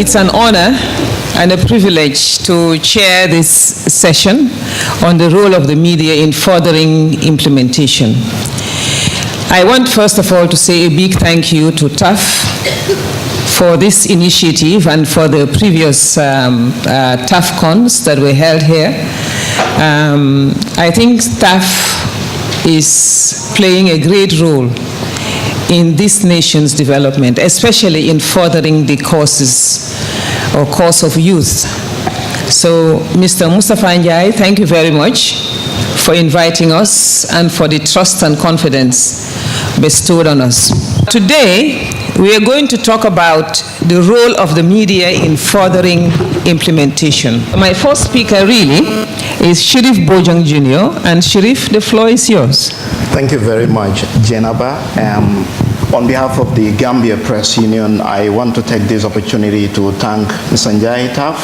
It's an honor and a privilege to chair this session on the role of the media in furthering implementation. I want first of all to say a big thank you to TAF for this initiative and for the previous TAFCons that were held here. I think TAF is playing a great role in this nation's development, especially in furthering the causes or cause of youth. So, Mr. Mustafa Njie, thank you very much for inviting us and for the trust and confidence bestowed on us. Today, we are going to talk about the role of the media in furthering implementation. My first speaker really is Sheriff Bojang Jr. And Sheriff, the floor is yours. Thank you very much, Jainaba. On behalf of the Gambia Press Union, I want to take this opportunity to thank Mr. Njie TAF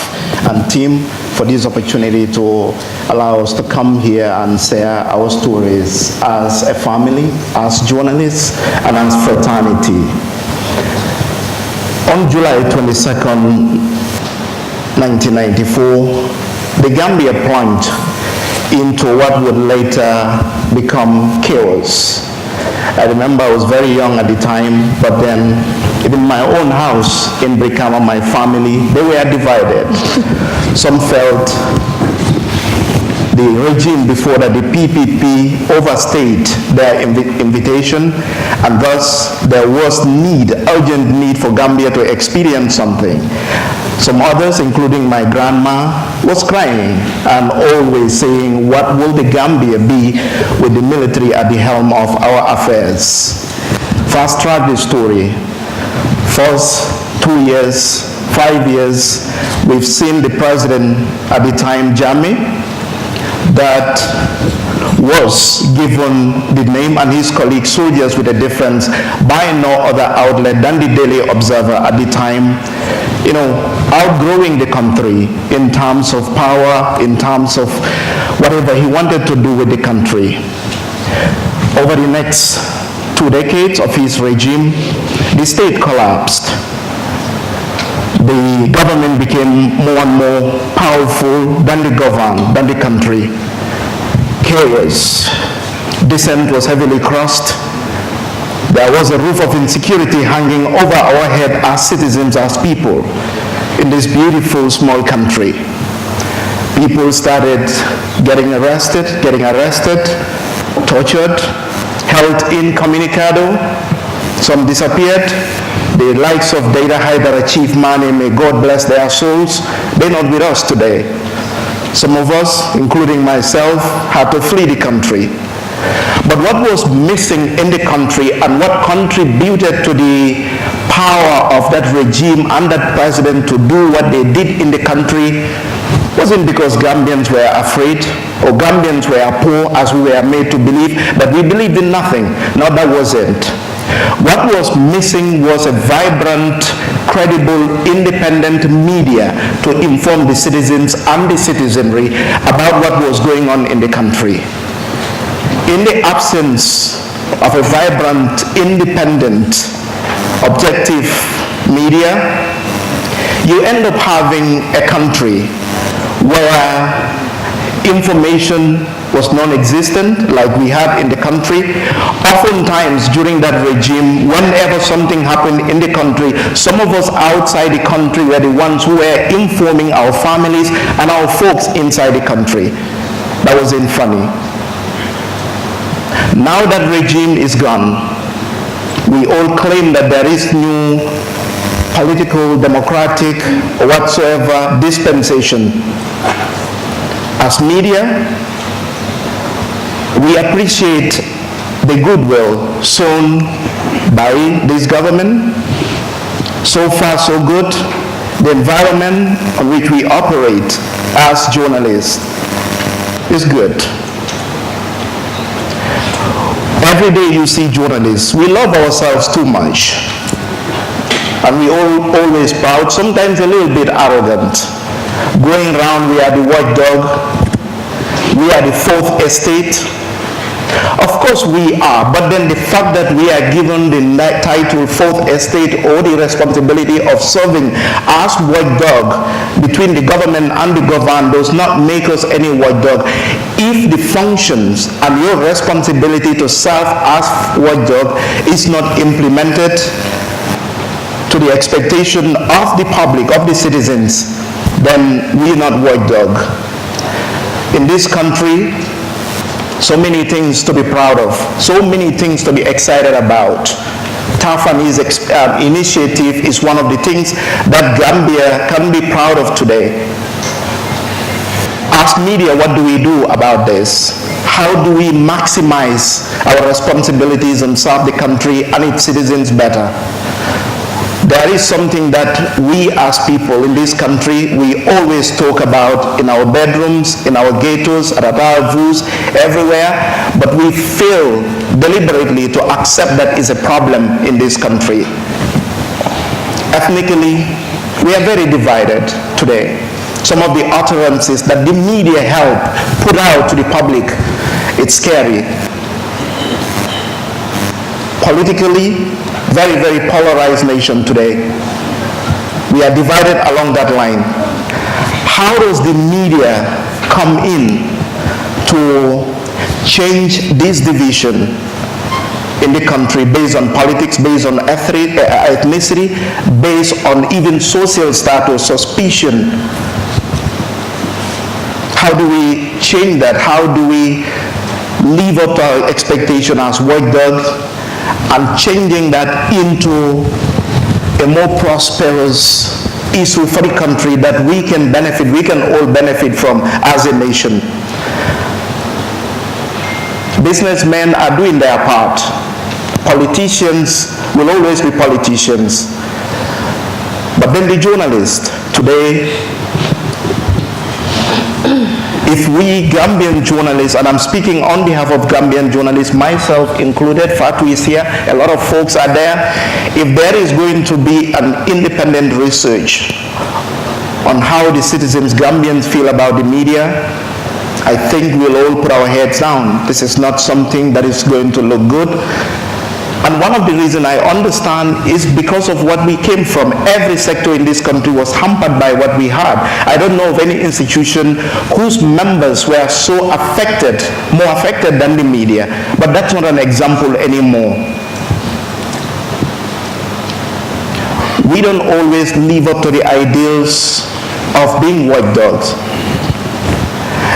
and team for this opportunity to allow us to come here and share our stories as a family, as journalists, and as fraternity. On July 22nd, 1994, the Gambia plunged into what would later become chaos. I remember I was very young at the time, but then in my own house in Brikama, my family, they were divided. Some felt the regime before that, the PPP, overstayed their invitation, and thus there was urgent need for Gambia to experience something. Some others, including my grandma, was crying and always saying, what will the Gambia be with the military at the helm of our affairs? Fast track the story. First 2 years, 5 years, we've seen the president at the time, Jammeh, that was given the name, and his colleague soldiers with a difference, by no other outlet than the Daily Observer at the time, outgrowing the country in terms of power, in terms of whatever he wanted to do with the country. Over the next 2 decades of his regime, the state collapsed. The government became more and more powerful than the country. Chaos. Dissent was heavily crossed. There was a roof of insecurity hanging over our head as citizens, as people in this beautiful small country. People started getting arrested, tortured, held incommunicado. Some disappeared. The likes of Data Haidara, Chief Mane, may God bless their souls, they're not with us today. Some of us, including myself, had to flee the country. But what was missing in the country and what contributed to the power of that regime and that president to do what they did in the country wasn't because Gambians were afraid or Gambians were poor, as we were made to believe, but we believed in nothing. No, that wasn't. What was missing was a vibrant, credible, independent media to inform the citizens and the citizenry about what was going on in the country. In the absence of a vibrant, independent, objective media, you end up having a country where information was non-existent, like we had in the country. Oftentimes during that regime, whenever something happened in the country, some of us outside the country were the ones who were informing our families and our folks inside the country. That wasn't funny. Now that regime is gone, we all claim that there is new political, democratic, or whatsoever dispensation. As media, we appreciate the goodwill shown by this government. So far, so good. The environment on which we operate as journalists is good. Every day you see journalists. We love ourselves too much. And we always proud, sometimes a little bit arrogant. Going around, we are the watchdog. We are the fourth estate. Of course we are, but then the fact that we are given the title fourth estate or the responsibility of serving as watchdog between the government and the governed does not make us any watchdog. If the functions and your responsibility to serve as watchdog is not implemented to the expectation of the public, of the citizens, then we are not watchdog. In this country, so many things to be proud of, so many things to be excited about. TAF and his initiative is one of the things that Gambia can be proud of today. As media, what do we do about this? How do we maximize our responsibilities and serve the country and its citizens better? There is something that we as people in this country, we always talk about in our bedrooms, in our ghettos, at our views, everywhere, but we fail deliberately to accept that is a problem in this country. Ethnically, we are very divided today. Some of the utterances that the media help put out to the public, it's scary. Politically, very, very polarized nation today. We are divided along that line. How does the media come in to change this division in the country based on politics, based on ethnicity, based on even social status, suspicion? How do we change that? How do we live up to our expectation as watchdogs and changing that into a more prosperous issue for the country that we can benefit, we can all benefit from as a nation? Businessmen are doing their part. Politicians will always be politicians. But then the journalists today, if we Gambian journalists, and I'm speaking on behalf of Gambian journalists, myself included, Fatu is here, a lot of folks are there, if there is going to be an independent research on how the citizens, Gambians feel about the media, I think we'll all put our heads down. This is not something that is going to look good. And one of the reasons I understand is because of what we came from. Every sector in this country was hampered by what we had. I don't know of any institution whose members were so affected, more affected than the media. But that's not an example anymore. We don't always live up to the ideals of being watchdogs.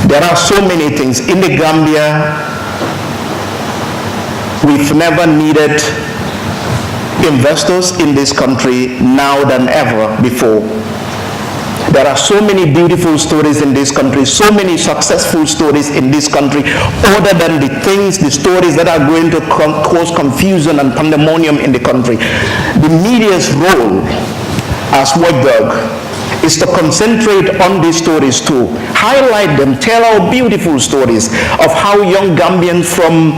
There are so many things. In the Gambia, we've never needed investors in this country now than ever before. There are so many beautiful stories in this country, so many successful stories in this country, other than the things, the stories that are going to cause confusion and pandemonium in the country. The media's role as watchdog is to concentrate on these stories too. Highlight them, tell our beautiful stories of how young Gambians from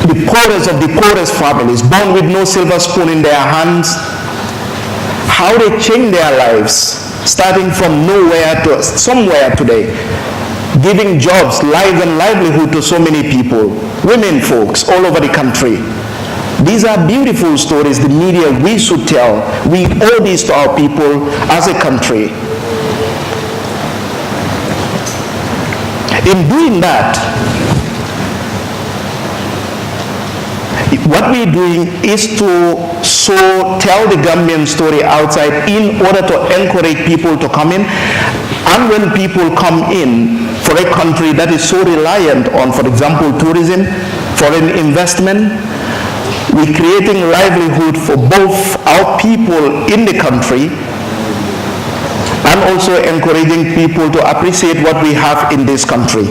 the poorest of the poorest families, born with no silver spoon in their hands, how they change their lives, starting from nowhere to somewhere today, giving jobs, life and livelihood to so many people, women folks all over the country. These are beautiful stories, the media, we should tell. We owe this to our people as a country. In doing that, what we're doing is to tell the Gambian story outside in order to encourage people to come in. And when people come in for a country that is so reliant on, for example, tourism, foreign investment, we're creating livelihood for both our people in the country and also encouraging people to appreciate what we have in this country.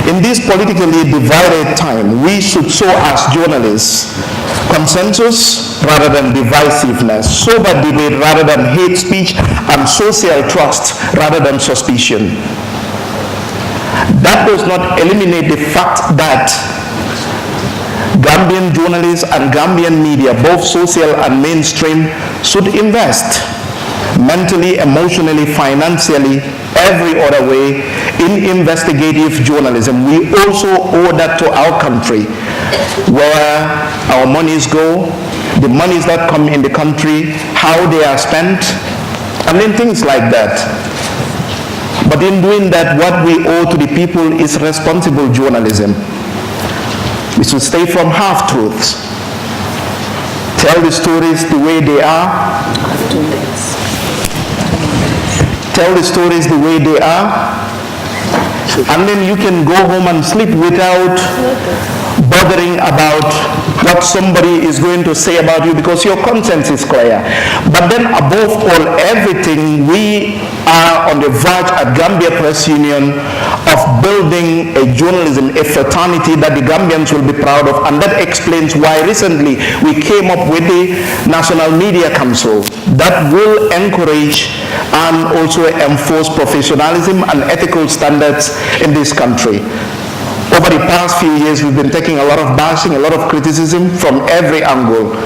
In this politically divided time, we should show as journalists consensus rather than divisiveness, sober debate rather than hate speech, and social trust rather than suspicion. That does not eliminate the fact that Gambian journalists and Gambian media, both social and mainstream, should invest. mentally, emotionally, financially, every other way in investigative journalism. We also owe that to our country, where our monies go, the monies that come in the country, how they are spent, and then things like that. But in doing that, what we owe to the people is responsible journalism. We should stay from half-truths. Tell the stories the way they are. Tell the stories the way they are. And then you can go home and sleep without bothering about what somebody is going to say about you, because your conscience is clear. But then above all, everything, we are on the verge at Gambia Press Union of building a journalism, a fraternity that the Gambians will be proud of, and that explains why recently we came up with the National Media Council that will encourage and also enforce professionalism and ethical standards in this country. Over the past few years, we've been taking a lot of bashing, a lot of criticism from every angle.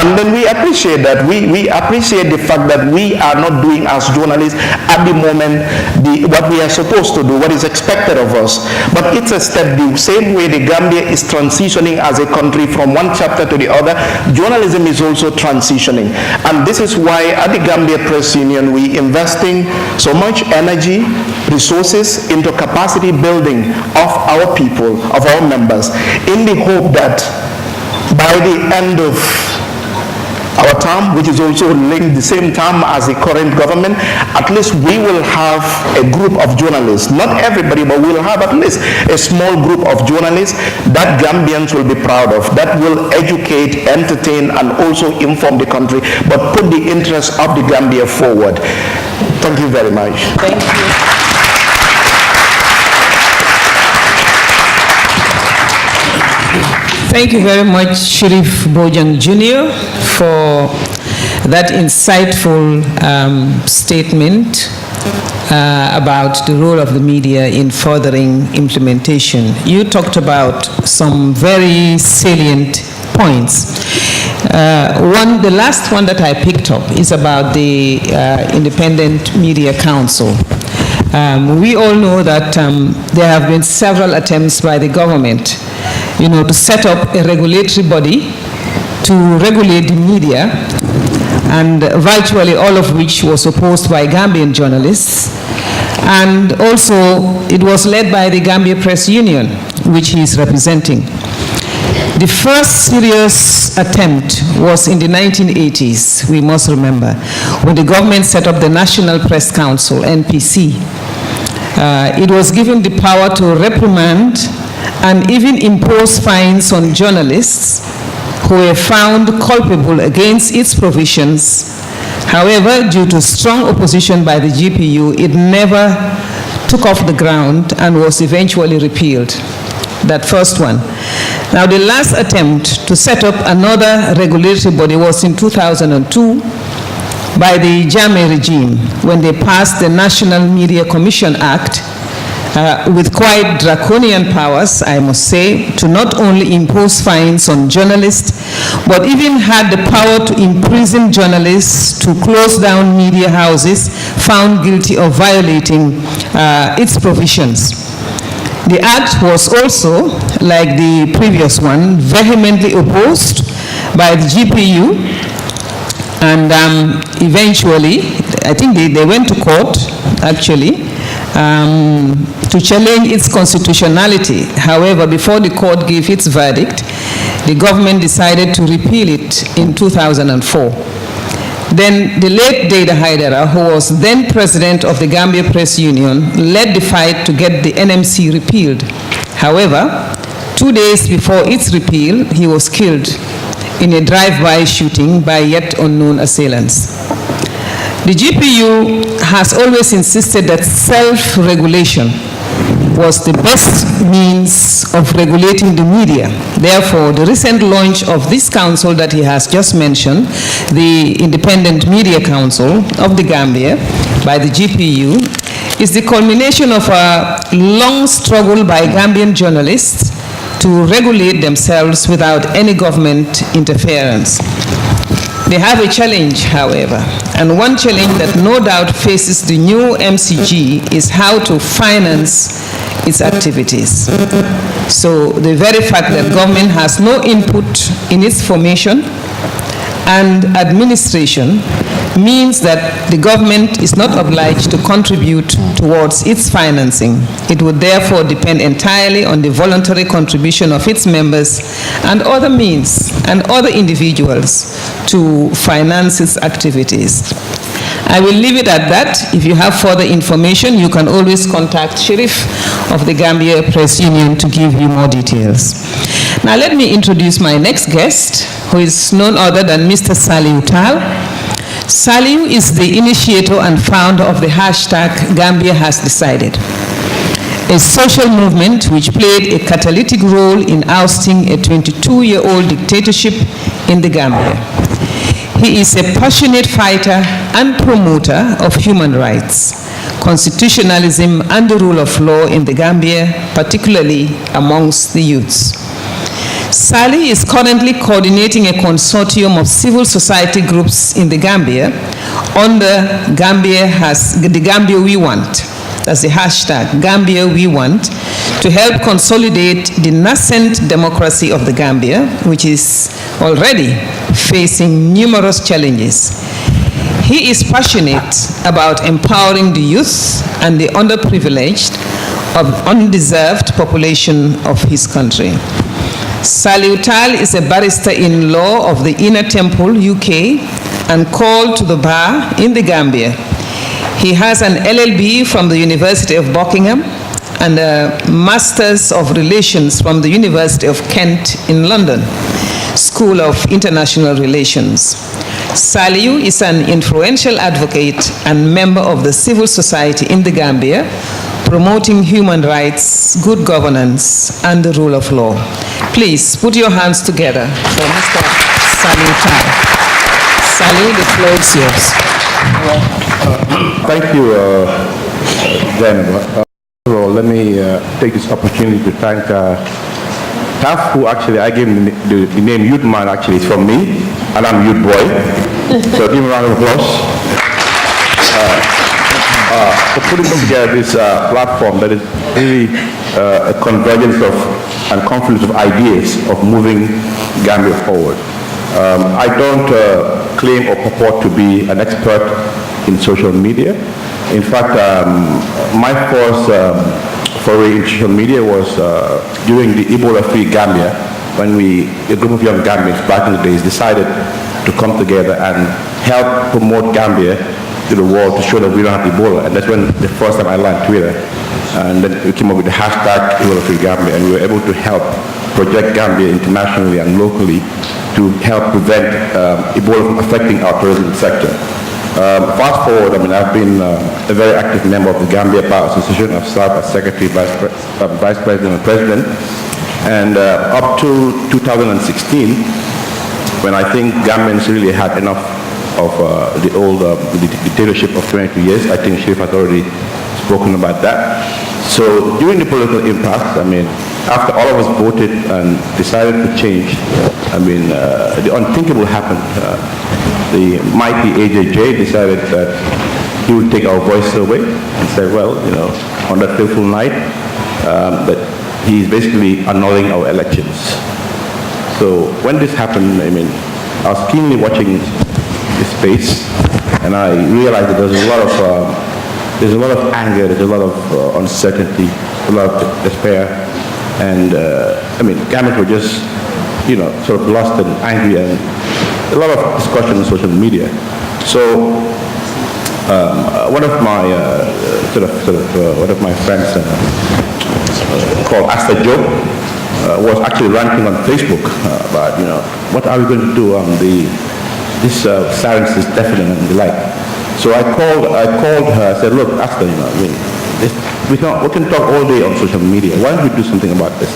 And then we appreciate that. We appreciate the fact that we are not doing as journalists at the moment what we are supposed to do, what is expected of us. But it's a step the same way the Gambia is transitioning as a country from one chapter to the other. Journalism is also transitioning. And this is why at the Gambia Press Union, we investing so much energy, resources into capacity building of our people, of our members, in the hope that by the end of our term, which is also linked the same term as the current government, at least we will have a group of journalists, not everybody, but we will have at least a small group of journalists that Gambians will be proud of, that will educate, entertain, and also inform the country, but put the interests of the Gambia forward. Thank you very much. Thank you. Thank you very much, Sheriff Bojang Jr., for that insightful statement about the role of the media in furthering implementation. You talked about some very salient points. The last one that I picked up is about the Independent Media Council. We all know that there have been several attempts by the government, to set up a regulatory body to regulate the media, and virtually all of which was opposed by Gambian journalists. And also, it was led by the Gambia Press Union, which he is representing. The first serious attempt was in the 1980s, we must remember, when the government set up the National Press Council, NPC. It was given the power to reprimand and even impose fines on journalists who were found culpable against its provisions. However, due to strong opposition by the GPU, it never took off the ground and was eventually repealed. That first one. Now, the last attempt to set up another regulatory body was in 2002 by the Jammeh regime, when they passed the National Media Commission Act, with quite draconian powers, I must say, to not only impose fines on journalists, but even had the power to imprison journalists, to close down media houses found guilty of violating its provisions. The act was also, like the previous one, vehemently opposed by the GPU, and eventually, I think they went to court, actually, to challenge its constitutionality. However, before the court gave its verdict, the government decided to repeal it in 2004. Then the late Data Haidara, who was then president of the Gambia Press Union, led the fight to get the NMC repealed. However, 2 days before its repeal, he was killed in a drive-by shooting by yet unknown assailants. The GPU has always insisted that self-regulation was the best means of regulating the media. Therefore, the recent launch of this council that he has just mentioned, the Independent Media Council of the Gambia by the GPU, is the culmination of a long struggle by Gambian journalists to regulate themselves without any government interference. They have a challenge, however, and one challenge that no doubt faces the new MCG is how to finance its activities. So the very fact that government has no input in its formation and administration means that the government is not obliged to contribute towards its financing. It would therefore depend entirely on the voluntary contribution of its members and other means and other individuals to finance its activities. I will leave it at that. If you have further information, you can always contact Sheriff of the Gambia Press Union to give you more details. Now let me introduce my next guest, who is none other than Mr. Salieu Taal. Salieu is the initiator and founder of the hashtag Gambia Has Decided, a social movement which played a catalytic role in ousting a 22-year-old dictatorship in the Gambia. He is a passionate fighter and promoter of human rights, constitutionalism, and the rule of law in the Gambia, particularly amongst the youths. Sali is currently coordinating a consortium of civil society groups in the Gambia under the Gambia We Want. That's the hashtag, Gambia We Want, to help consolidate the nascent democracy of the Gambia, which is already facing numerous challenges. He is passionate about empowering the youth and the underprivileged of undeserved population of his country. Salieu Taal is a barrister in law of the Inner Temple, UK, and called to the bar in the Gambia. He has an LLB from the University of Buckingham and a Master's of Relations from the University of Kent in London, School of International Relations. Salieu is an influential advocate and member of the civil society in the Gambia, promoting human rights, good governance, and the rule of law. Please put your hands together for Mr. Salieu Taal. Salieu, the floor is yours. Thank you, Jainaba. First of all, let me take this opportunity to thank Taf, who actually, I gave him the name Youth Man, actually, is from me, and I'm Youth Boy. So give him a round of applause. For putting together this platform that is really a convergence of and confluence of ideas of moving Gambia forward. I don't claim or purport to be an expert in social media. In fact, my first foray in social media was during the Ebola-free Gambia, when a group of young Gambians back in the days decided to come together and help promote Gambia to the world to show that we don't have Ebola. And that's when the first time I learned Twitter. And then we came up with the hashtag Ebola-free Gambia, and we were able to help project Gambia internationally and locally to help prevent Ebola from affecting our tourism sector. Fast forward, I mean, I've been a very active member of the Gambia Bar Association. I've served as Secretary, Vice President, and President. And up to 2016, when I think Gambians really had enough of the old dictatorship of 22 years, I think Sheriff has already spoken about that. So during the political impasse, I mean, after all of us voted and decided to change, I mean, the unthinkable happened. The mighty AJJ decided that he would take our voice away and said, well, you know, on that fateful night, that he's basically annulling our elections. So when this happened, I mean, I was keenly watching this space, and I realized that there's a lot of anger, there's a lot of uncertainty, a lot of despair, and I mean, Gambians were just, you know, sort of lost and angry, and a lot of discussion on social media. So one of my one of my friends called Asta Joe was actually ranting on Facebook about, you know, what are we going to do on this silence is deafening and the like. So I called her. I said, look, Asta, you know, I mean, we can talk all day on social media. Why don't we do something about this?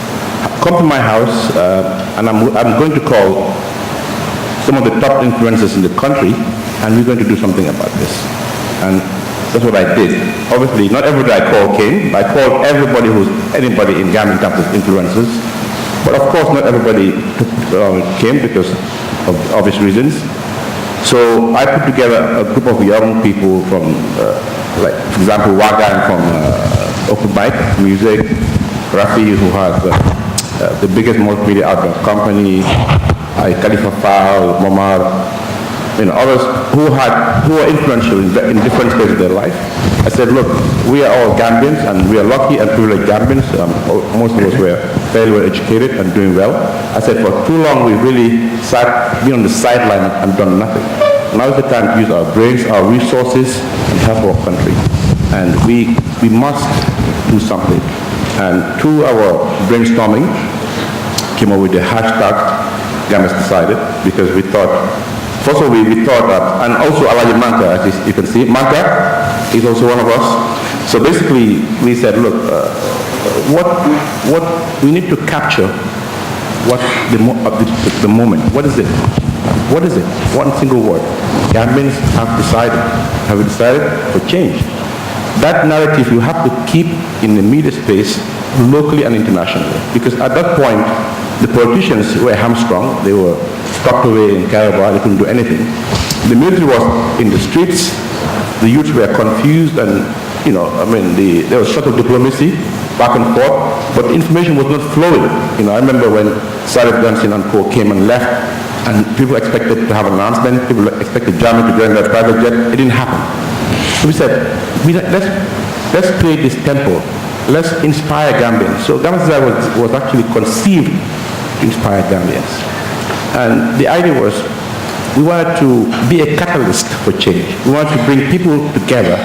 Come to my house, and I'm going to call some of the top influencers in the country, and we're going to do something about this. And that's what I did. Obviously, not everybody I called came. I called anybody in Gambia in terms of influencers. But of course, not everybody came because of obvious reasons. So I put together a group of young people from, like, for example, Wagan from Open Mic Music, Rafi, who has the biggest multimedia outdoor company, Khalifa Fal, Momar, others who are influential in different stages of their life. I said, look, we are all Gambians, and we are lucky and privileged Gambians. Most of us were fairly well educated and doing well. I said, for too long we really been on the sideline and done nothing. Now is the time to use our brains, our resources, and help our country. And we must do something. And through our brainstorming, came up with the hashtag Gambians Decided, because we thought, first of all, we thought that, and also Alaji Manka, as you can see, Manka is also one of us. So basically, we said, look, what we need to capture, what the moment. What is it? What is it? One single word. Gambians have decided for change. That narrative you have to keep in the media space, locally and internationally, because at that point, the politicians were hamstrung. They were tucked away in Calabar. They couldn't do anything. The military was in the streets. The youth were confused, and there was sort of diplomacy back and forth, but information was not flowing. I remember when Salieu and co came and left, and people expected to have an announcement. People expected Germany to go in their private jet. It didn't happen. So we said, let's create this temple. Let's inspire Gambians. So Gambians was actually conceived to inspire Gambians. And the idea was, we wanted to be a catalyst for change. We wanted to bring people together.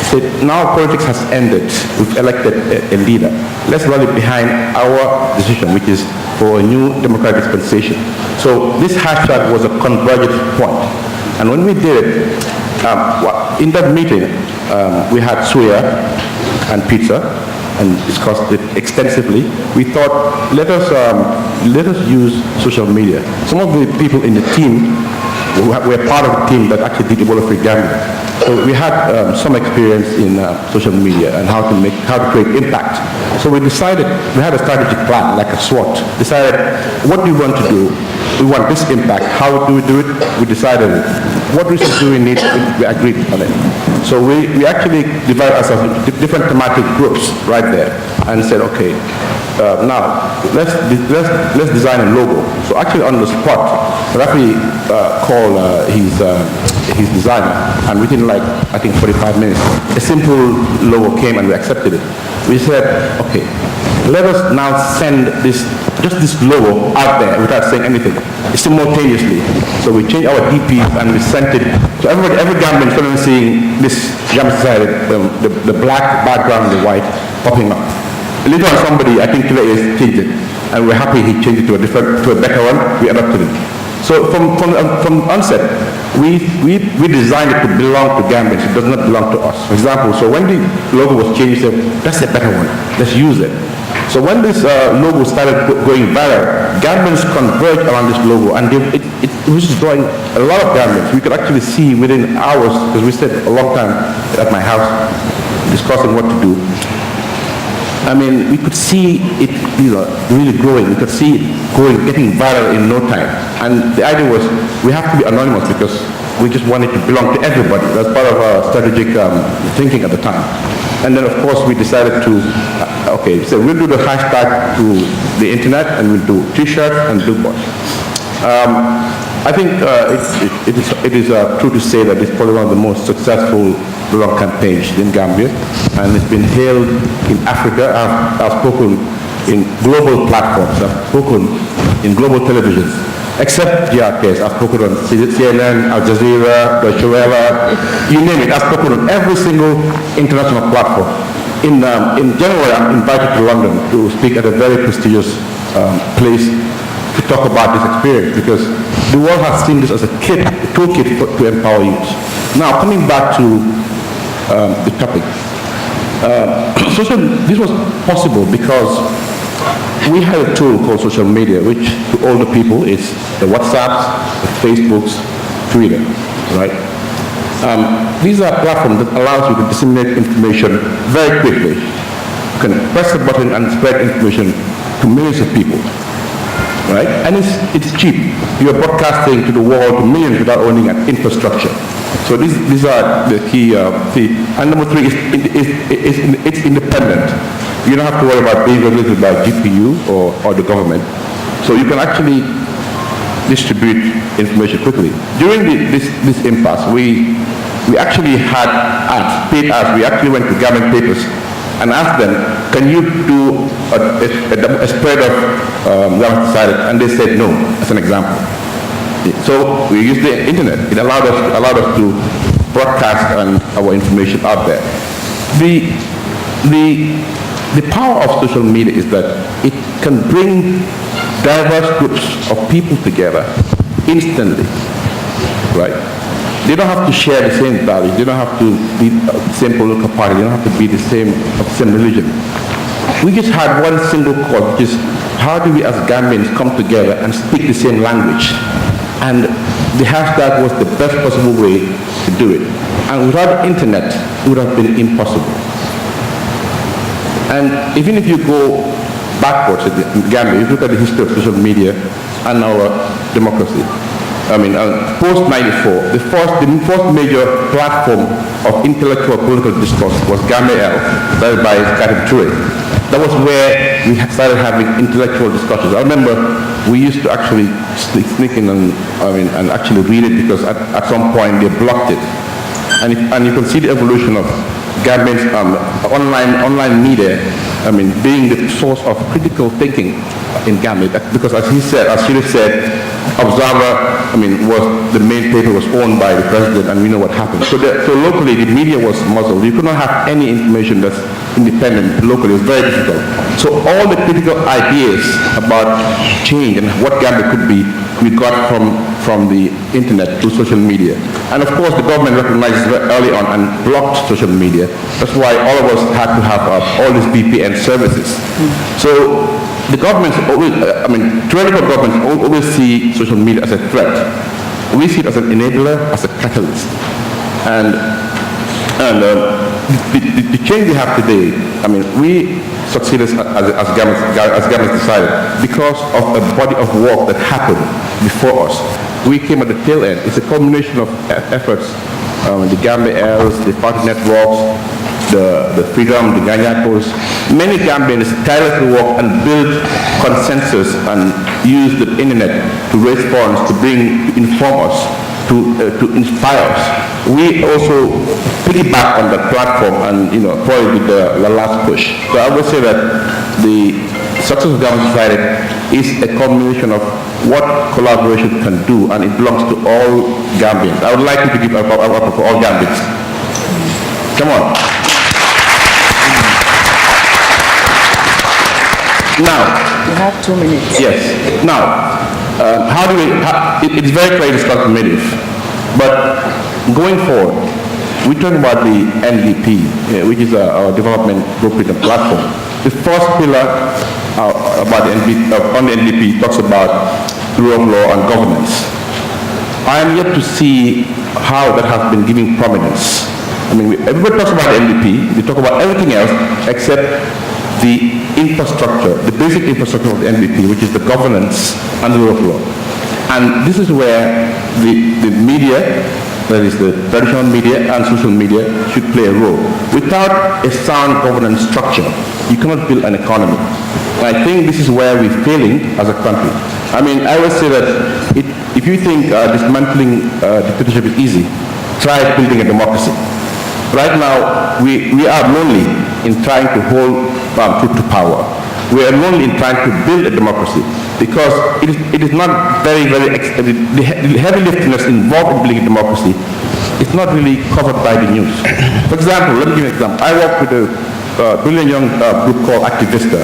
So now politics has ended. We've elected a leader. Let's rally behind our decision, which is for a new democratic dispensation. So this hashtag was a convergent point. And when we did it, in that meeting, we had suya and pizza and discussed it extensively. We thought, let us use social media. Some of the people in the team were part of the team that actually did Ebola Free Gambia. So we had some experience in social media and how to create impact. So we decided, we had a strategic plan, like a SWOT. Decided, what do we want to do? We want this impact. How do we do it? We decided it. What resources do we need? We agreed on it. So we actually divided ourselves into different thematic groups right there and said, okay, now let's design a logo. So actually on the spot, Rafi called his designer, and within I think 45 minutes, a simple logo came and we accepted it. We said, okay, let us now send just this logo out there without saying anything, simultaneously. So we changed our DPs and we sent it. So every Gambian started seeing this Gambian Society, the black background, the white popping up. Later on, somebody, I think today, changed it, and we're happy he changed it to a better one. We adopted it. So from onset, we designed it to belong to Gambians. It does not belong to us. For example, so when the logo was changed, we said, that's a better one. Let's use it. So when this logo started going viral, Gambians converged around this logo, and it was just drawing a lot of Gambians. We could actually see within hours, because we spent a long time at my house discussing what to do. I mean, we could see it, really growing. We could see it growing, getting viral in no time. And the idea was, we have to be anonymous because we just wanted to belong to everybody. That's part of our strategic thinking at the time. And then, of course, we decided to, so we'll do the hashtag to the internet, and we'll do T-shirts and billboards. I think it is true to say that it's probably one of the most successful long campaigns in Gambia, and it's been hailed in Africa. I've spoken in global platforms. I've spoken in global televisions, except GRKs. I've spoken on CNN, Al Jazeera, Deutsche Welle, you name it. I've spoken on every single international platform. In January, I'm invited to London to speak at a very prestigious place to talk about this experience, because the world has seen this as a toolkit to empower youth. Now, coming back to the topic, this was possible because we had a tool called social media, which to older people is the WhatsApps, the Facebooks, Twitter, right? These are platforms that allows you to disseminate information very quickly. You can press a button and spread information to millions of people. right? And it's cheap. You're broadcasting to the world to millions without owning an infrastructure. So these are the key. And number three, it's independent. You don't have to worry about being regulated by GPU or the government. So you can actually distribute information quickly. During this impasse, we actually had ads, paid ads. We actually went to government papers and asked them, can you do a spread of government decided? And they said no, as an example. So we used the internet. It allowed us to broadcast our information out there. The power of social media is that it can bring diverse groups of people together instantly, right? They don't have to share the same values. They don't have to be the same political party. They don't have to be the same religion. We just had one single cause, which is how do we as Gambians come together and speak the same language? And the hashtag was the best possible way to do it. And without the internet, it would have been impossible. And even if you go backwards in Gambia, if you look at the history of social media and our democracy, post-94, the first major platform of intellectual political discourse was Gambia, led by Fatou. That was where we started having intellectual discussions. I remember we used to actually sneak in and actually read it because at some point they blocked it. And you can see the evolution of Gambians online media, being the source of critical thinking in Gambia. Because as he said, Observer, was the main paper was owned by the president, and we know what happened. So locally, the media was muzzled. You could not have any information that's independent locally. It was very difficult. So all the critical ideas about change and what Gambia could be, we got from the internet through social media. And of course, the government recognized this very early on and blocked social media. That's why all of us had to have all these VPN services. So the governments always, tyrannical governments always see social media as a threat. We see it as an enabler, as a catalyst. And the change we have today, we succeeded as governments decided because of a body of work that happened before us. We came at the tail end. It's a combination of efforts, the Gambia Airs, the Fatu networks, the Freedom, the Ganyakos. Many Gambians tirelessly work and build consensus and use the internet to raise funds, to inform us, to inspire us. We also piggyback on that platform and probably with the last push. So I would say that the success of Government Society is a combination of what collaboration can do, and it belongs to all Gambians. I would like you to give a clap for all Gambians. Come on. Now, you have 2 minutes. Yes. Now, it's very clear it's transformative, but going forward, we're talking about the NDP, which is our development blueprint and platform. The first pillar on the NDP talks about rule of law and governance. I am yet to see how that has been given prominence. Everybody talks about the NDP, they talk about everything else except the infrastructure, the basic infrastructure of the NDP, which is the governance and the rule of law. And this is where the media, that is the traditional media and social media, should play a role. Without a sound governance structure, you cannot build an economy. And I think this is where we're failing as a country. I always say that if you think dismantling dictatorship is easy, try building a democracy. Right now, we are lonely in trying to hold truth to power. We are lonely in trying to build a democracy because it is not the heavy liftingness involved in building a democracy is not really covered by the news. For example, let me give you an example. I work with a brilliant young group called Activista,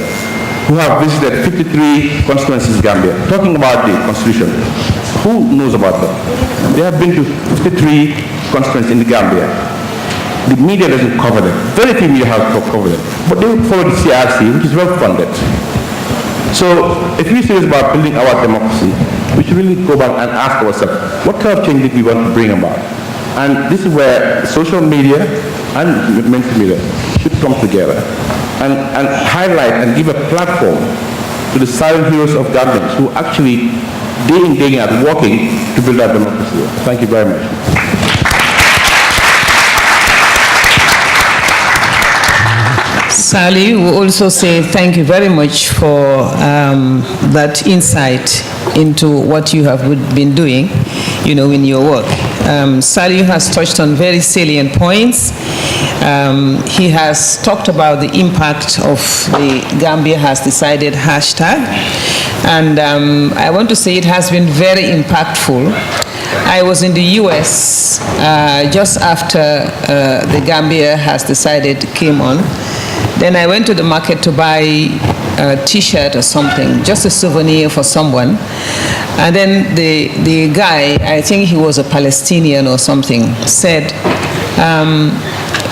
who have visited 53 constituencies in Gambia, talking about the constitution. Who knows about them? They have been to 53 constituencies in the Gambia. The media doesn't cover them. Very few media have covered them. But they follow the CRC, which is well funded. So if we're serious about building our democracy, we should really go back and ask ourselves, what kind of change did we want to bring about? And this is where social media and mainstream media should come together and highlight and give a platform to the silent heroes of Gambians who actually, day in, day out, working to build our democracy. Thank you very much. Salieu will also say thank you very much for that insight into what you have been doing, in your work. Salieu has touched on very salient points. He has talked about the impact of the Gambia has decided hashtag, and I want to say it has been very impactful. I was in the US just after the Gambia has decided came on. Then I went to the market to buy a T-shirt or something, just a souvenir for someone. And then the guy, I think he was a Palestinian or something, said,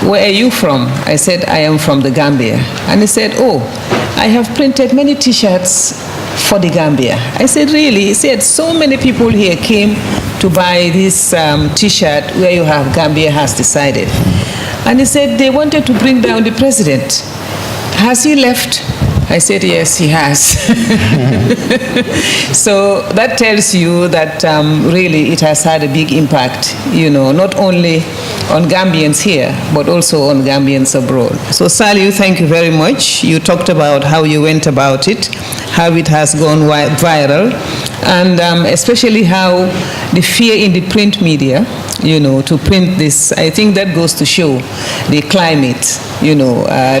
where are you from? I said, I am from the Gambia. And he said, oh, I have printed many T-shirts for the Gambia. I said, really? He said, so many people here came to buy this T-shirt where you have Gambia has decided. And he said, they wanted to bring down the president. Has he left? I said, yes, he has. So that tells you that really it has had a big impact, not only on Gambians here, but also on Gambians abroad. So Salieu, thank you very much. You talked about how you went about it, how it has gone viral, and especially how the fear in the print media, to print this, I think that goes to show the climate,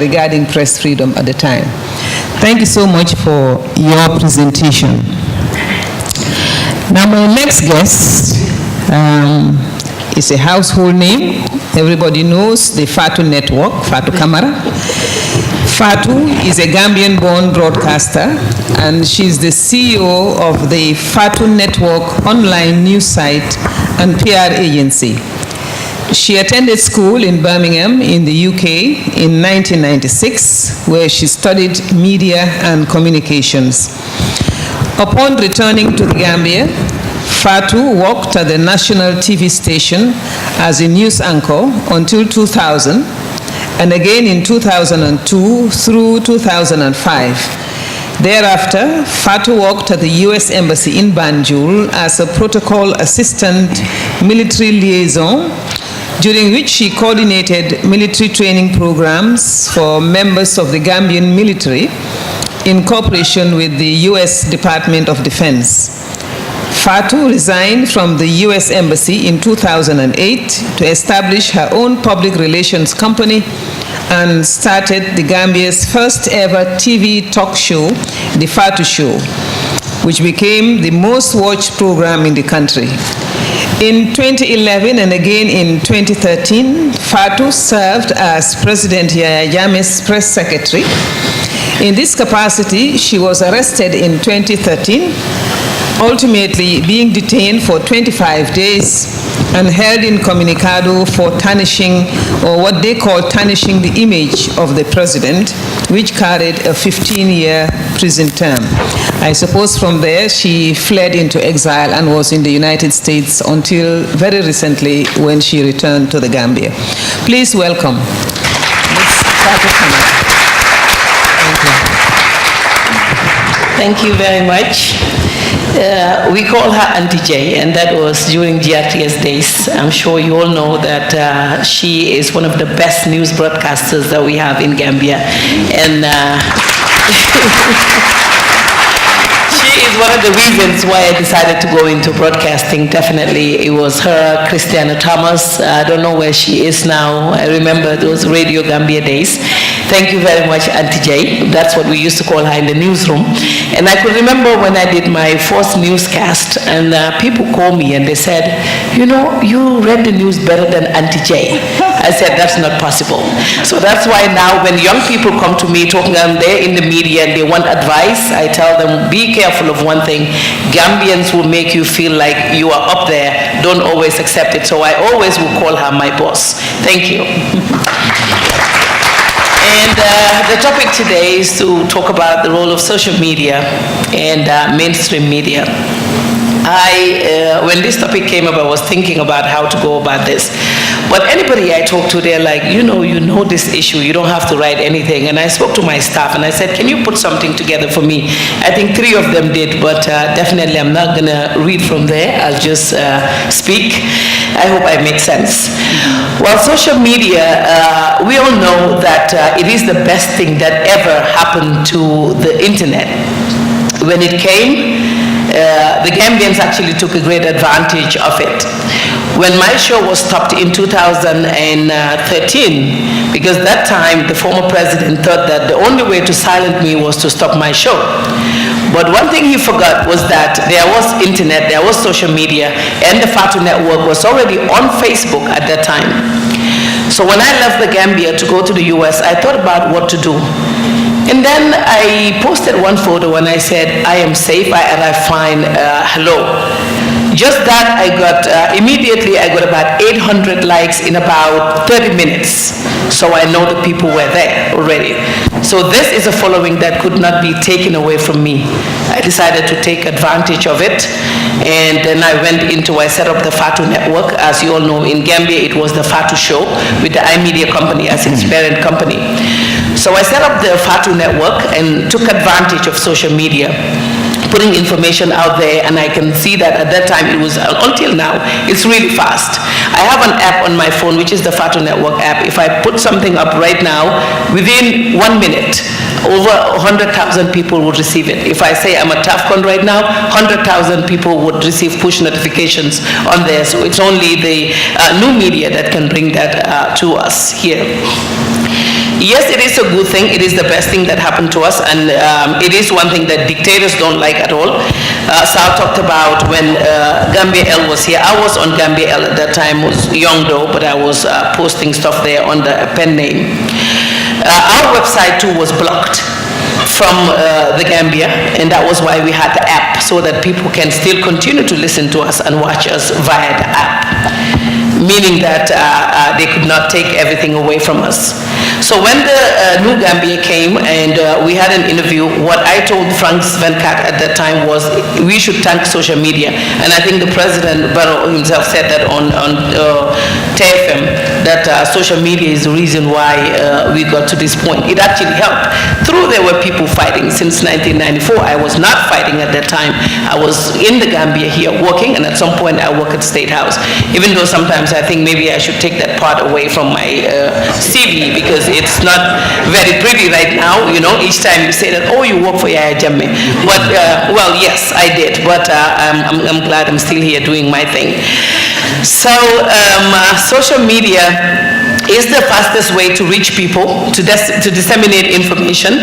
regarding press freedom at the time. Thank you so much for your presentation. Now my next guest is a household name. Everybody knows the Fatu network, Fatu Camara. Fatou is a Gambian-born broadcaster, and she's the CEO of the Fatu network online news site and PR agency. She attended school in Birmingham in the UK in 1996, where she studied media and communications. Upon returning to the Gambia, Fatou worked at the national TV station as a news anchor until 2000, and again in 2002 through 2005. Thereafter, Fatou worked at the U.S. Embassy in Banjul as a protocol assistant military liaison, during which she coordinated military training programs for members of the Gambian military in cooperation with the U.S. Department of Defense. Fatou resigned from the U.S. Embassy in 2008 to establish her own public relations company and started the Gambia's first ever TV talk show, The Fatou Show, which became the most watched program in the country. In 2011 and again in 2013, Fatou served as President Yahya Jammeh's press secretary. In this capacity, she was arrested in 2013, ultimately being detained for 25 days and held incommunicado for tarnishing, or what they call tarnishing the image of the president, which carried a 15-year prison term. I suppose from there she fled into exile and was in the United States until very recently when she returned to the Gambia. Please welcome Ms. Fatou. Thank you very much. We call her Auntie J, and that was during GRTS days. I'm sure you all know that she is one of the best news broadcasters that we have in Gambia. And she is one of the reasons why I decided to go into broadcasting. Definitely, it was her, Christiana Thomas. I don't know where she is now. I remember those Radio Gambia days. Thank you very much, Auntie J. That's what we used to call her in the newsroom. And I could remember when I did my first newscast, and people called me and they said, you read the news better than Auntie J. I said, that's not possible. So that's why now when young people come to me talking, and they're in the media and they want advice, I tell them, be careful of one thing. Gambians will make you feel like you are up there. Don't always accept it. So I always will call her my boss. Thank you. And the topic today is to talk about the role of social media and mainstream media. When this topic came up, I was thinking about how to go about this. But anybody I talk to, they're like, you know this issue, you don't have to write anything. And I spoke to my staff and I said, can you put something together for me? I think 3 of them did, but definitely I'm not going to read from there. I'll just speak. I hope I make sense. Well, social media, we all know that it is the best thing that ever happened to the internet. When it came, the Gambians actually took a great advantage of it. When my show was stopped in 2013, because that time the former president thought that the only way to silence me was to stop my show. But one thing he forgot was that there was internet, there was social media, and the Fatu network was already on Facebook at that time. So when I left the Gambia to go to the US, I thought about what to do. And then I posted one photo and I said, I am safe, and I find hello. Just that I got, immediately I got about 800 likes in about 30 minutes. So I know the people were there already. So this is a following that could not be taken away from me. I decided to take advantage of it. And then I set up the Fatu network. As you all know, in Gambia, it was the Fatu show with the iMedia company as its parent company. So I set up the Fatu network and took advantage of social media, putting information out there, and I can see that at that time it was, until now, it's really fast. I have an app on my phone, which is the Fatu Network app. If I put something up right now, within 1 minute, over 100,000 people would receive it. If I say I'm at TAFCON right now, 100,000 people would receive push notifications on there. So it's only the new media that can bring that to us here. Yes, it is a good thing. It is the best thing that happened to us, and it is one thing that dictators don't like at all. Sal talked about when Gambia L was here. I was on Gambia L at that time. I was young though, but I was posting stuff there under a pen name. Our website too was blocked from the Gambia, and that was why we had the app, so that people can still continue to listen to us and watch us via the app, meaning that they could not take everything away from us. So when the new Gambia came and we had an interview, what I told Frank Svenkat at that time was we should thank social media. And I think the President Barrow himself said that on TFM, that social media is the reason why we got to this point. It actually helped. Through there were people fighting. Since 1994, I was not fighting at that time. I was in the Gambia here working, and at some point I work at State House. Even though sometimes I think maybe I should take that part away from my CV, because it's not very pretty right now, each time you say that, oh, you work for Yaya Jammeh. But, well, yes, I did, but I'm glad I'm still here doing my thing. So, social media is the fastest way to reach people, to disseminate information.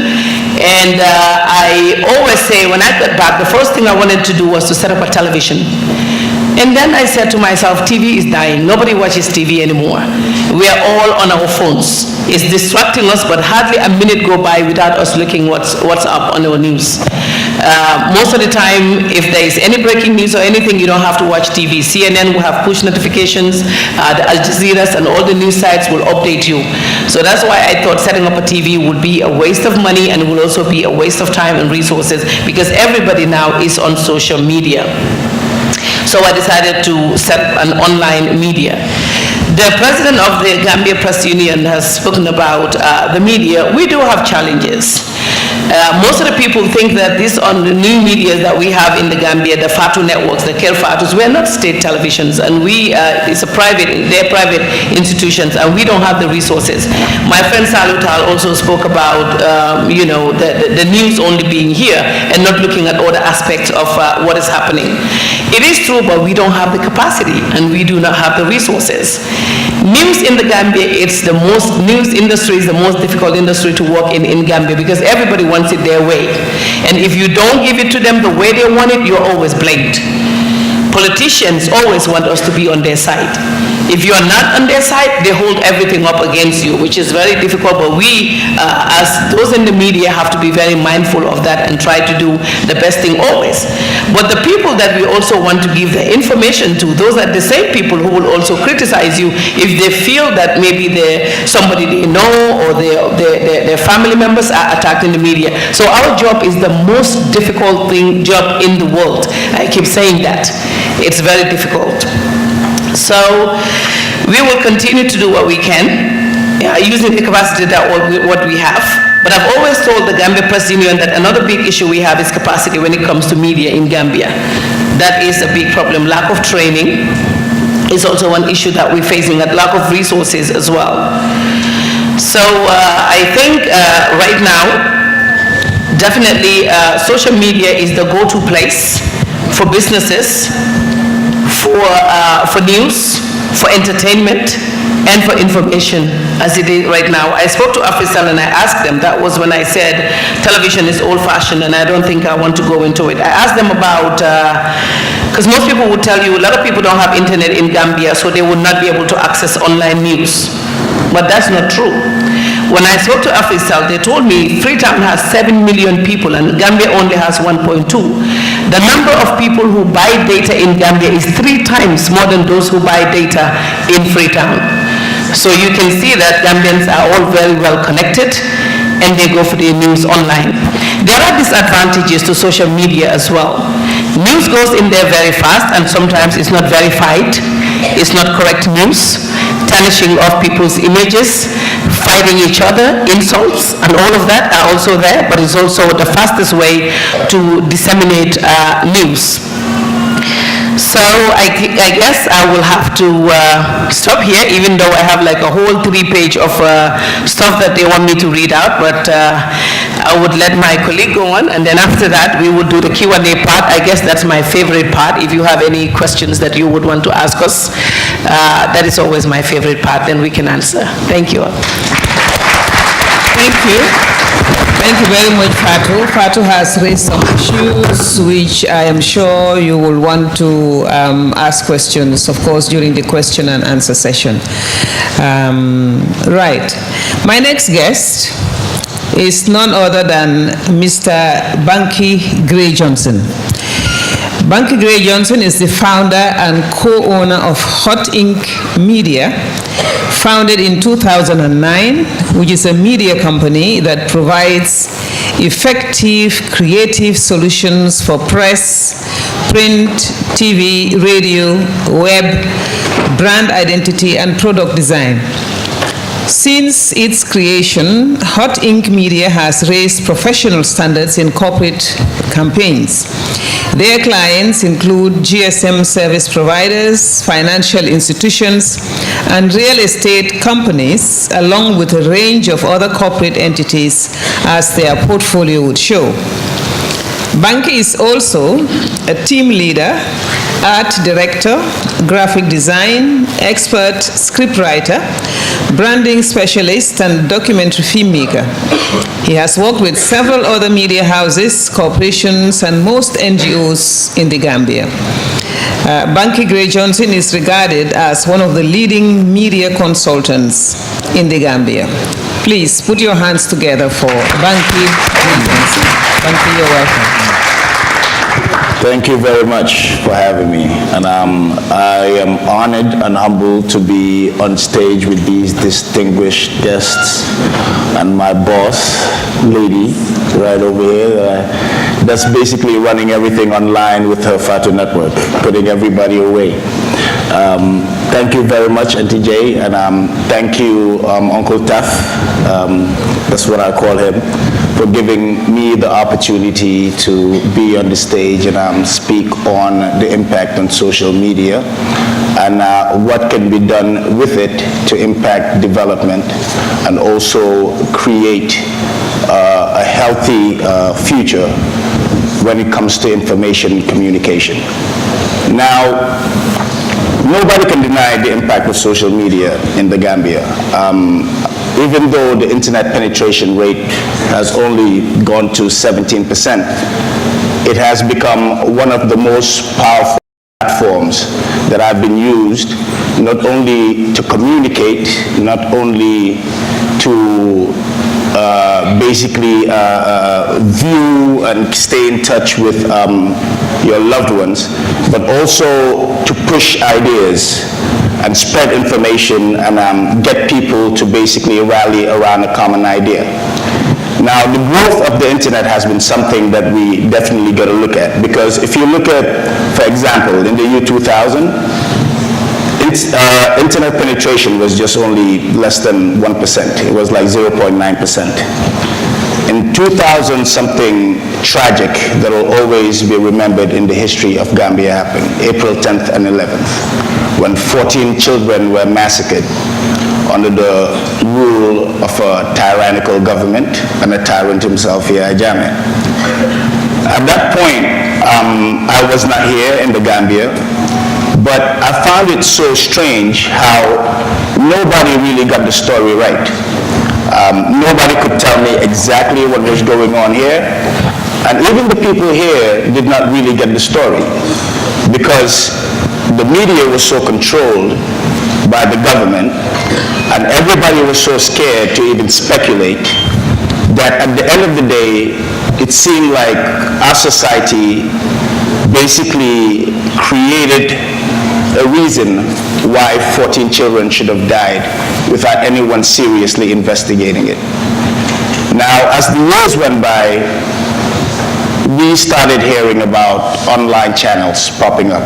And I always say, when I got back, the first thing I wanted to do was to set up a television. And then I said to myself, TV is dying. Nobody watches TV anymore. We are all on our phones. It's distracting us, but hardly a minute go by without us looking what's up on our news. Most of the time, if there is any breaking news or anything, you don't have to watch TV. CNN will have push notifications. The Al Jazeera's and all the news sites will update you. So that's why I thought setting up a TV would be a waste of money, and will also be a waste of time and resources, because everybody now is on social media. So I decided to set up an online media. The president of the Gambia Press Union has spoken about the media. We do have challenges. Most of the people think that these on the new media that we have in the Gambia, the Fatu networks, the Ker Fatus, we're not state televisions, and they're private institutions, and we don't have the resources. My friend Salieu also spoke about, the news only being here and not looking at all the aspects of what is happening. It is true, but we don't have the capacity, and we do not have the resources. News in the Gambia, news industry is the most difficult industry to work in Gambia, because everybody wants it their way. And if you don't give it to them the way they want it, you're always blamed. Politicians always want us to be on their side. If you are not on their side, they hold everything up against you, which is very difficult, but we, as those in the media, have to be very mindful of that and try to do the best thing always. But the people that we also want to give the information to, those are the same people who will also criticize you if they feel that maybe somebody they know or their family members are attacked in the media. So our job is the most difficult job in the world. I keep saying that. It's very difficult. So We will continue to do what we can, using the capacity that what we have. But I've always told the Gambia Press Union that another big issue we have is capacity when it comes to media in Gambia. That is a big problem. Lack of training is also one issue that we're facing, and lack of resources as well. So I think right now, definitely social media is the go-to place for businesses, for news, for entertainment, and for information, as it is right now. I spoke to Afrisal and I asked them, that was when I said television is old-fashioned and I don't think I want to go into it. I asked them about, because most people would tell you, a lot of people don't have internet in Gambia, so they would not be able to access online news. But that's not true. When I spoke to Afrisal, they told me Freetown has 7 million people and Gambia only has 1.2. The number of people who buy data in Gambia is 3 times more than those who buy data in Freetown. So you can see that Gambians are all very well connected and they go for their news online. There are disadvantages to social media as well. News goes in there very fast and sometimes it's not verified, it's not correct news, tarnishing of people's images, fighting each other, insults, and all of that are also there, but it's also the fastest way to disseminate news. So I guess I will have to stop here, even though I have like a whole 3-page of stuff that they want me to read out, but I would let my colleague go on, and then after that we will do the Q&A part. I guess that's my favorite part. If you have any questions that you would want to ask us, that is always my favorite part, then we can answer. Thank you. Thank you. Thank you very much, Fatou. Fatou has raised some issues which I am sure you will want to ask questions, of course, during the question and answer session. Right. My next guest is none other than Mr. Bankie-Gray Johnson. Bankie-Gray Johnson is the founder and co-owner of Hot Ink Media, founded in 2009, which is a media company that provides effective, creative solutions for press, print, TV, radio, web, brand identity, and product design. Since its creation, Hot Ink Media has raised professional standards in corporate campaigns. Their clients include GSM service providers, financial institutions, and real estate companies, along with a range of other corporate entities, as their portfolio would show. Bankie is also a team leader, art director, graphic design, expert scriptwriter, branding specialist, and documentary filmmaker. He has worked with several other media houses, corporations, and most NGOs in the Gambia. Bankie-Gray Johnson is regarded as one of the leading media consultants in the Gambia. Please put your hands together for Bankie-Gray Johnson. Bankie, you're welcome. Thank you very much for having me, and I am honored and humbled to be on stage with these distinguished guests and my boss, lady, right over here, that's basically running everything online with her Fatu network, putting everybody away. Thank you very much, Auntie Jay, and thank you, Uncle Taff, that's what I call him, for giving me the opportunity to be on the stage and speak on the impact on social media and what can be done with it to impact development and also create a healthy future when it comes to information communication. Now, nobody can deny the impact of social media in the Gambia. Even though the internet penetration rate has only gone to 17%, it has become one of the most powerful platforms that have been used not only to communicate, not only to basically view and stay in touch with your loved ones, but also to push ideas and spread information and get people to basically rally around a common idea. Now, the growth of the internet has been something that we definitely got to look at, because if you look at, for example, in the year 2000, internet penetration was just only less than 1%. It was like 0.9%. In 2000, something tragic that will always be remembered in the history of Gambia happened, April 10th and 11th, when 14 children were massacred under the rule of a tyrannical government and a tyrant himself, Yahya Jammeh. At that point, I was not here in the Gambia, but I found it so strange how nobody really got the story right. Nobody could tell me exactly what was going on here, and even the people here did not really get the story because the media was so controlled by the government and everybody was so scared to even speculate that at the end of the day, it seemed like our society basically created a reason why 14 children should have died without anyone seriously investigating it. Now, as the years went by, we started hearing about online channels popping up.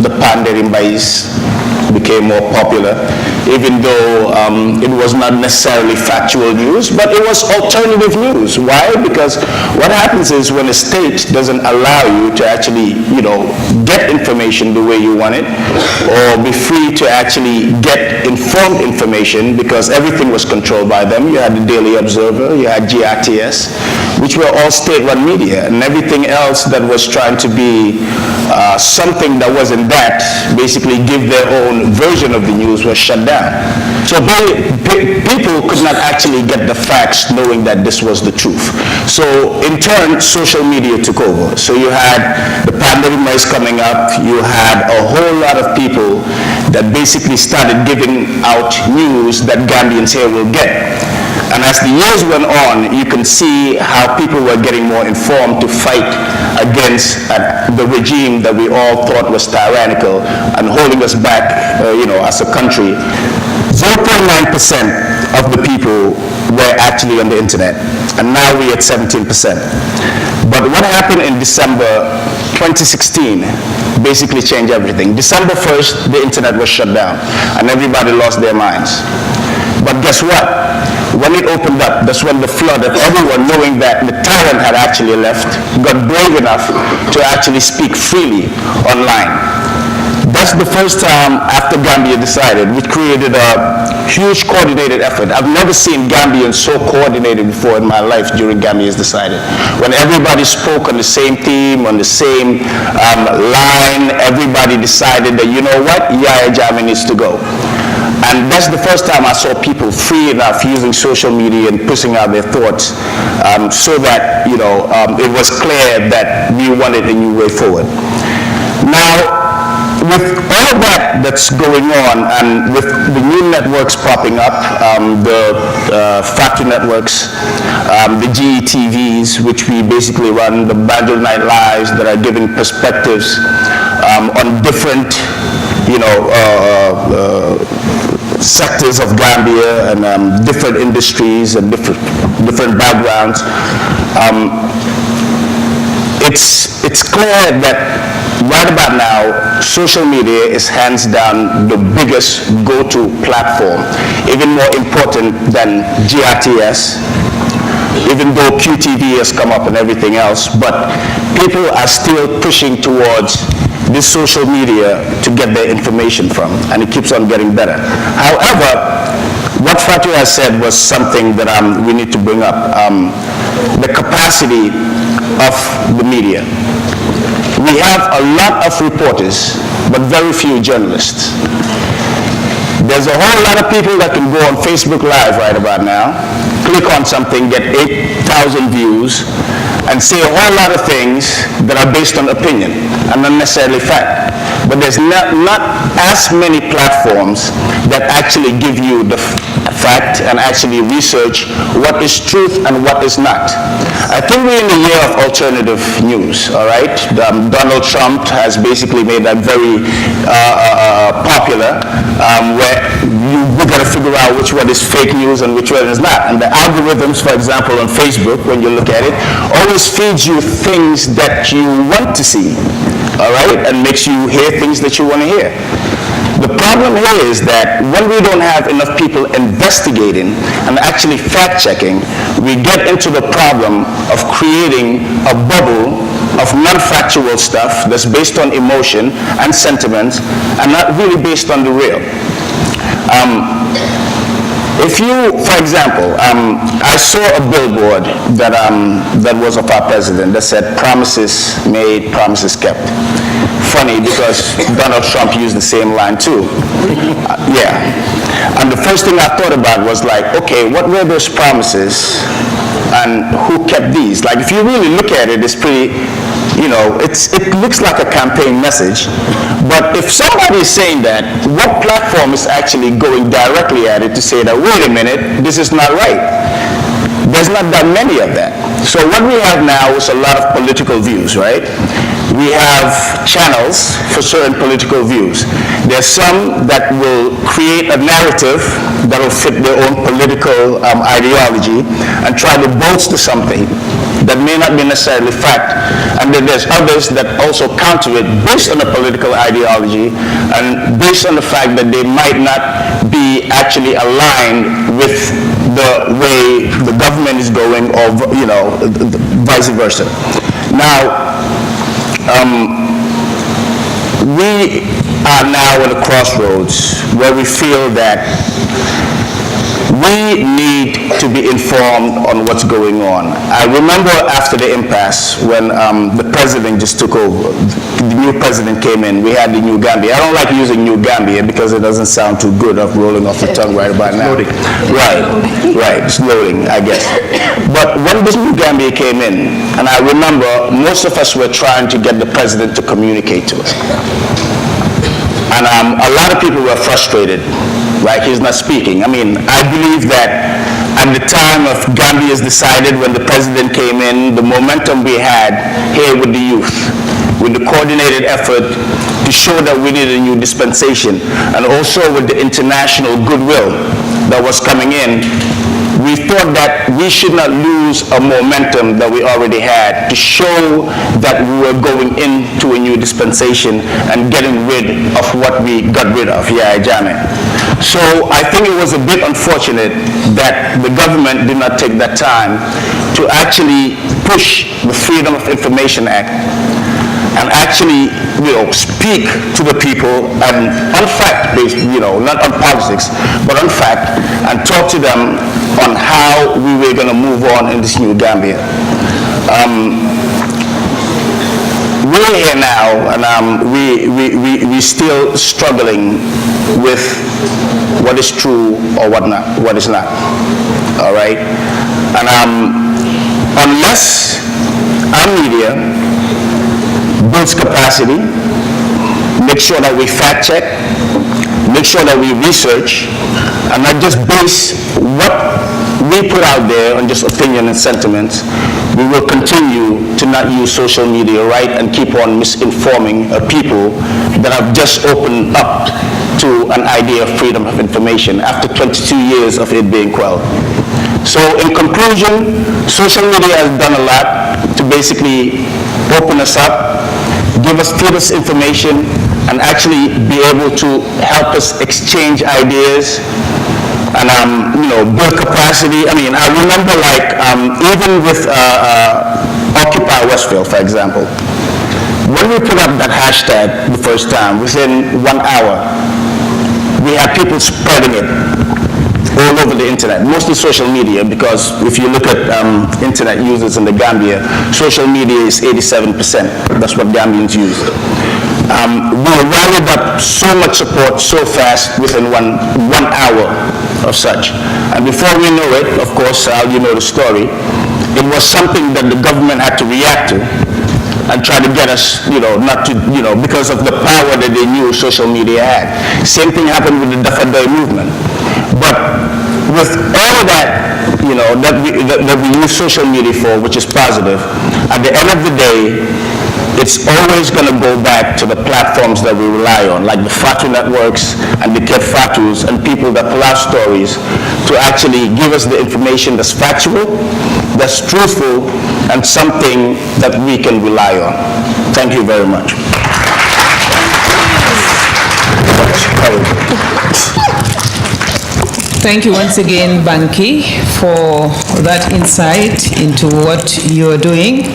The Panderimbais became more popular, even though it was not necessarily factual news, but it was alternative news. Why? Because what happens is when a state doesn't allow you to actually, get information the way you want it, or be free to actually get informed information, because everything was controlled by them. You had the Daily Observer, you had GRTS, which were all state-run media, and everything else that was trying to be something that wasn't that, basically give their own version of the news, was shut down. So people could not actually get the facts knowing that this was the truth. So in turn, social media took over. So you had the Panderimbais coming up, you had a whole lot of people that basically started giving out news that Gambians here will get. And as the years went on, you can see how people were getting more informed to fight against the regime that we all thought was tyrannical and holding us back, as a country. 0.9% of the people were actually on the internet, and now we're at 17%. But what happened in December 2016 basically changed everything. December 1st, the internet was shut down, and everybody lost their minds. But guess what? When it opened up, that's when the flood of everyone knowing that the tyrant had actually left got brave enough to actually speak freely online. That's the first time after Gambia decided, we created a huge coordinated effort. I've never seen Gambians so coordinated before in my life during Gambia's decided. When everybody spoke on the same theme, on the same line, everybody decided that, you know what, Yahya Jammeh needs to go. And that's the first time I saw people free enough using social media and pushing out their thoughts so that, it was clear that we wanted a new way forward. Now, with all of that that's going on, and with the new networks popping up, the Fatu networks, the GETVs, which we basically run, the Banjo Night Lives that are giving perspectives on different, sectors of Gambia and different industries and different backgrounds. It's clear that right about now, social media is hands down the biggest go-to platform, even more important than GRTS, even though QTV has come up and everything else, but people are still pushing towards this social media to get their information from, and it keeps on getting better. However, what Fatou has said was something that we need to bring up, the capacity of the media. We have a lot of reporters, but very few journalists. There's a whole lot of people that can go on Facebook Live right about now, click on something, get 8,000 views, and say a whole lot of things that are based on opinion and not necessarily fact. But there's not as many platforms that actually give you the fact and actually research what is truth and what is not. I think we're in the year of alternative news, all right? Donald Trump has basically made that very popular, where we got to figure out which one is fake news and which one is not. And the algorithms, for example, on Facebook, when you look at it, always feeds you things that you want to see, all right, and makes you hear things that you want to hear. The problem here is that when we don't have enough people investigating and actually fact-checking, we get into the problem of creating a bubble of non-factual stuff that's based on emotion and sentiment and not really based on the real. If you, for example, I saw a billboard that was of our president that said, "Promises made, promises kept." Funny because Donald Trump used the same line too. Yeah. And the first thing I thought about was like, okay, what were those promises and who kept these? Like, if you really look at it, it's pretty, you know, it looks like a campaign message. But if somebody is saying that, what platform is actually going directly at it to say that, wait a minute, this is not right? There's not that many of that. So what we have now is a lot of political views, right? We have channels for certain political views. There's some that will create a narrative that will fit their own political ideology and try to bolster something that may not be necessarily fact. And then there's others that also counter it based on a political ideology and based on the fact that they might not be actually aligned with the way the government is going, or, you know, vice versa. Now, we are now at a crossroads where we feel that we need to be informed on what's going on. I remember after the impasse when the president just took over, the new president came in, we had the New Gambia. I don't like using New Gambia because it doesn't sound too good of rolling off the tongue right about now. Right, it's loading, I guess. But when this New Gambia came in, and I remember most of us were trying to get the president to communicate to us. And a lot of people were frustrated, right? He's not speaking. I mean, I believe that at the time of Gambia's decided, when the president came in, the momentum we had here with the youth, with the coordinated effort to show that we need a new dispensation, and also with the international goodwill that was coming in, we thought that we should not lose a momentum that we already had to show that we were going into a new dispensation and getting rid of what we got rid of. Yeah, Janet. So I think it was a bit unfortunate that the government did not take that time to actually push the Freedom of Information Act and actually, you know, speak to the people and on fact-based, you know, not on politics, but on fact, and talk to them on how we were going to move on in this new Gambia. We're here now, and we're still struggling with what is true or what is not. All right, and unless our media builds capacity, make sure that we fact check, make sure that we research, and not just base what we put out there on just opinion and sentiment, we will continue to not use social media, right, and keep on misinforming people that have just opened up to an idea of freedom of information after 22 years of it being quelled. So in conclusion, social media has done a lot to basically open us up, give us information, and actually be able to help us exchange ideas and you know, build capacity. I mean, I remember like even with Occupy Westfield, for example, when we put up that hashtag the first time, within 1 hour, we had people spreading it all over the internet, mostly social media, because if you look at internet users in the Gambia, social media is 87%. That's what Gambians use. We rallied up so much support so fast within one hour of such. And before we know it, of course, you know the story, it was something that the government had to react to and try to get us, you know, not to, you know, because of the power that they knew social media had. Same thing happened with the Dafa movement. But with all of that, you know, that we use social media for, which is positive, at the end of the day, it's always going to go back to the platforms that we rely on, like the Fatu networks and the Kid Fatus and people that tell our stories to actually give us the information that's factual, that's truthful, and something that we can rely on. Thank you very much. Thank you once again, Bankie, for that insight into what you're doing.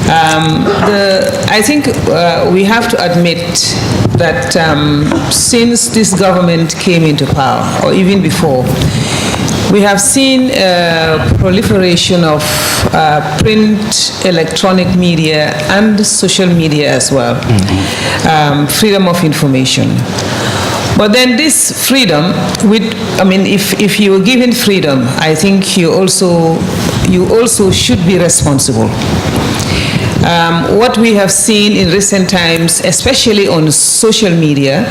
I think we have to admit that since this government came into power, or even before, we have seen a proliferation of print, electronic media, and social media as well. Freedom of information. But then this freedom, if you were given freedom, I think you also should be responsible. What we have seen in recent times, especially on social media,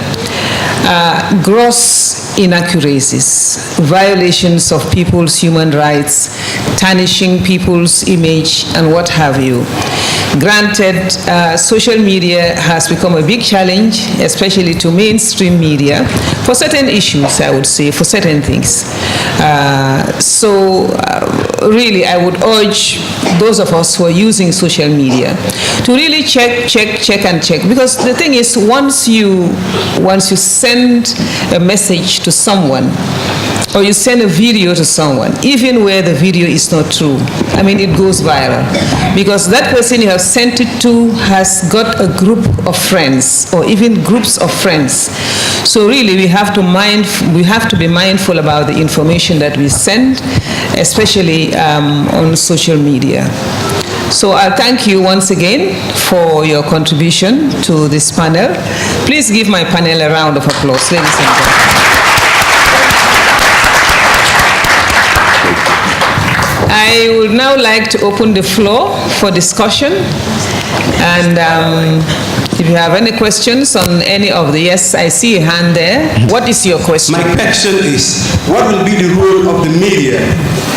gross inaccuracies, violations of people's human rights, tarnishing people's image, and what have you. Granted, social media has become a big challenge, especially to mainstream media, for certain issues, I would say, for certain things. Really, I would urge those of us who are using social media to really check, because the thing is, once you send a message to someone, or you send a video to someone, even where the video is not true, it goes viral. Because that person you have sent it to has got a group of friends, or even groups of friends. So really, we have to be mindful about the information that we send, especially on social media. So I thank you once again for your contribution to this panel. Please give my panel a round of applause, ladies and gentlemen. I would now like to open the floor for discussion. And if you have any questions on any of the, yes, I see a hand there. What is your question? My question is, what will be the role of the media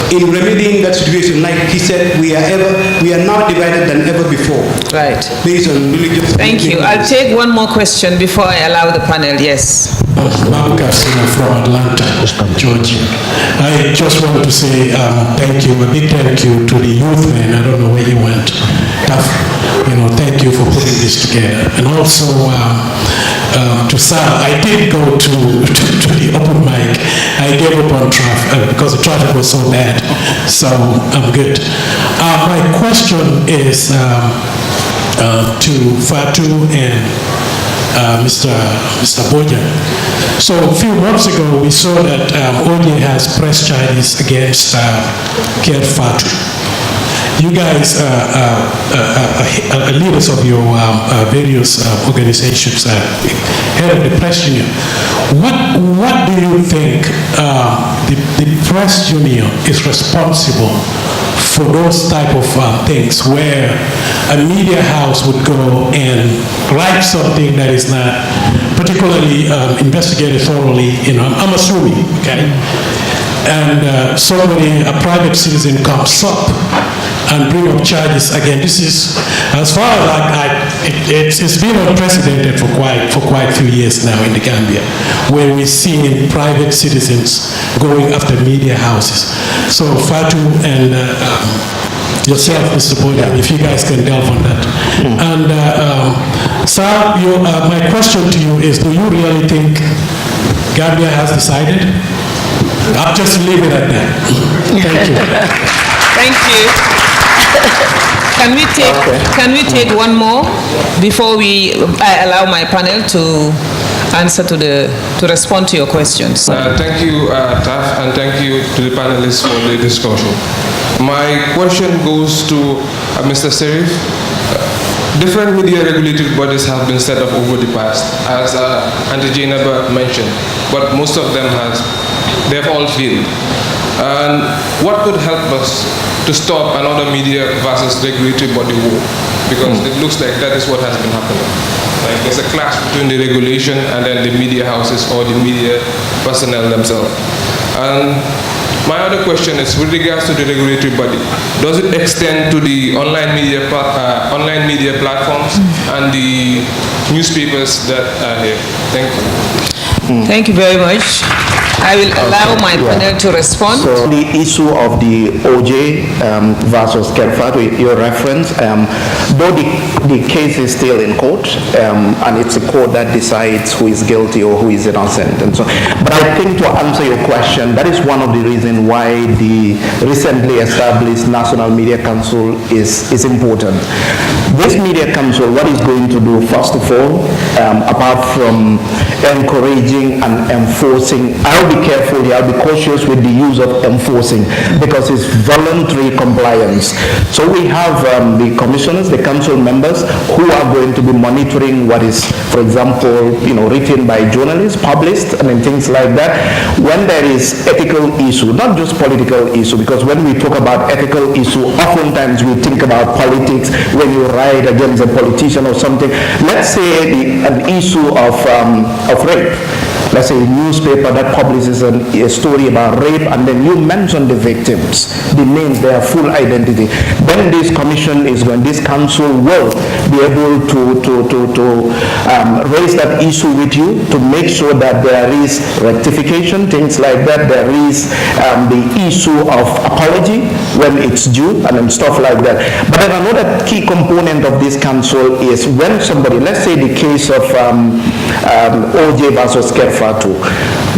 in remedying that situation? Like he said, we are now divided than ever before. Right. Based on religious. Thank you. I'll take one more question before I allow the panel. Yes. Bankie-Gray from Atlanta, Georgia. I just want to say thank you, a big thank you to the youth man. I don't know where he went. Thank you for putting this together. And also to Sal, I did go to the open mic. I gave up on traffic because the traffic was so bad. So I'm good. My question is to Fatou and Mr. Bojang. So a few months ago, we saw that Njie has pressed charges against Fatou. You guys are leaders of your various organizations, head of the press union. What do you think the press union is responsible for those type of things, where a media house would go and write something that is not particularly investigated thoroughly, I'm assuming, okay? And a private citizen comes up and bring up charges again. This is, as far as it's been unprecedented for quite a few years now in the Gambia, where we're seeing private citizens going after media houses. So Fatou and yourself, Mr. Bojang, if you guys can delve on that. And Sir, my question to you is, do you really think Gambia has decided? I'll just leave it at that. Thank you. Thank you. Can we take one more before I allow my panel to answer to respond to your questions? Thank you, Taf, and thank you to the panelists for the discussion. My question goes to Mr. Serif. Different media regulatory bodies have been set up over the past, as Auntie Jainaba mentioned, but most of them they've all failed. And what could help us to stop another media versus regulatory body war? Because it looks like that is what has been happening. Like there's a clash between the regulation and then the media houses or the media personnel themselves. And my other question is, with regards to the regulatory body, does it extend to the online media platforms and the newspapers that are here? Thank you. Thank you very much. I will allow my panel to respond. So the issue of the OJ versus Fatu, your reference, though the case is still in court, and it's a court that decides who is guilty or who is innocent, and so. But I think to answer your question, that is one of the reasons why the recently established National Media Council is important. This Media Council, what it's going to do, first of all, apart from encouraging and enforcing, I'll be careful here, I'll be cautious with the use of enforcing, because it's voluntary compliance. So we have the commissioners, the council members, who are going to be monitoring what is, for example, written by journalists, published, and things like that. When there is ethical issue, not just political issue, because when we talk about ethical issue, oftentimes we think about politics when you write against a politician or something. Let's say an issue of rape. Let's say a newspaper that publishes a story about rape, and then you mention the victims, the names, their full identity. Then this council will be able to raise that issue with you to make sure that there is rectification, things like that. There is the issue of apology when it's due, and then stuff like that. But then another key component of this council is when somebody, let's say the case of OJ versus Fatu,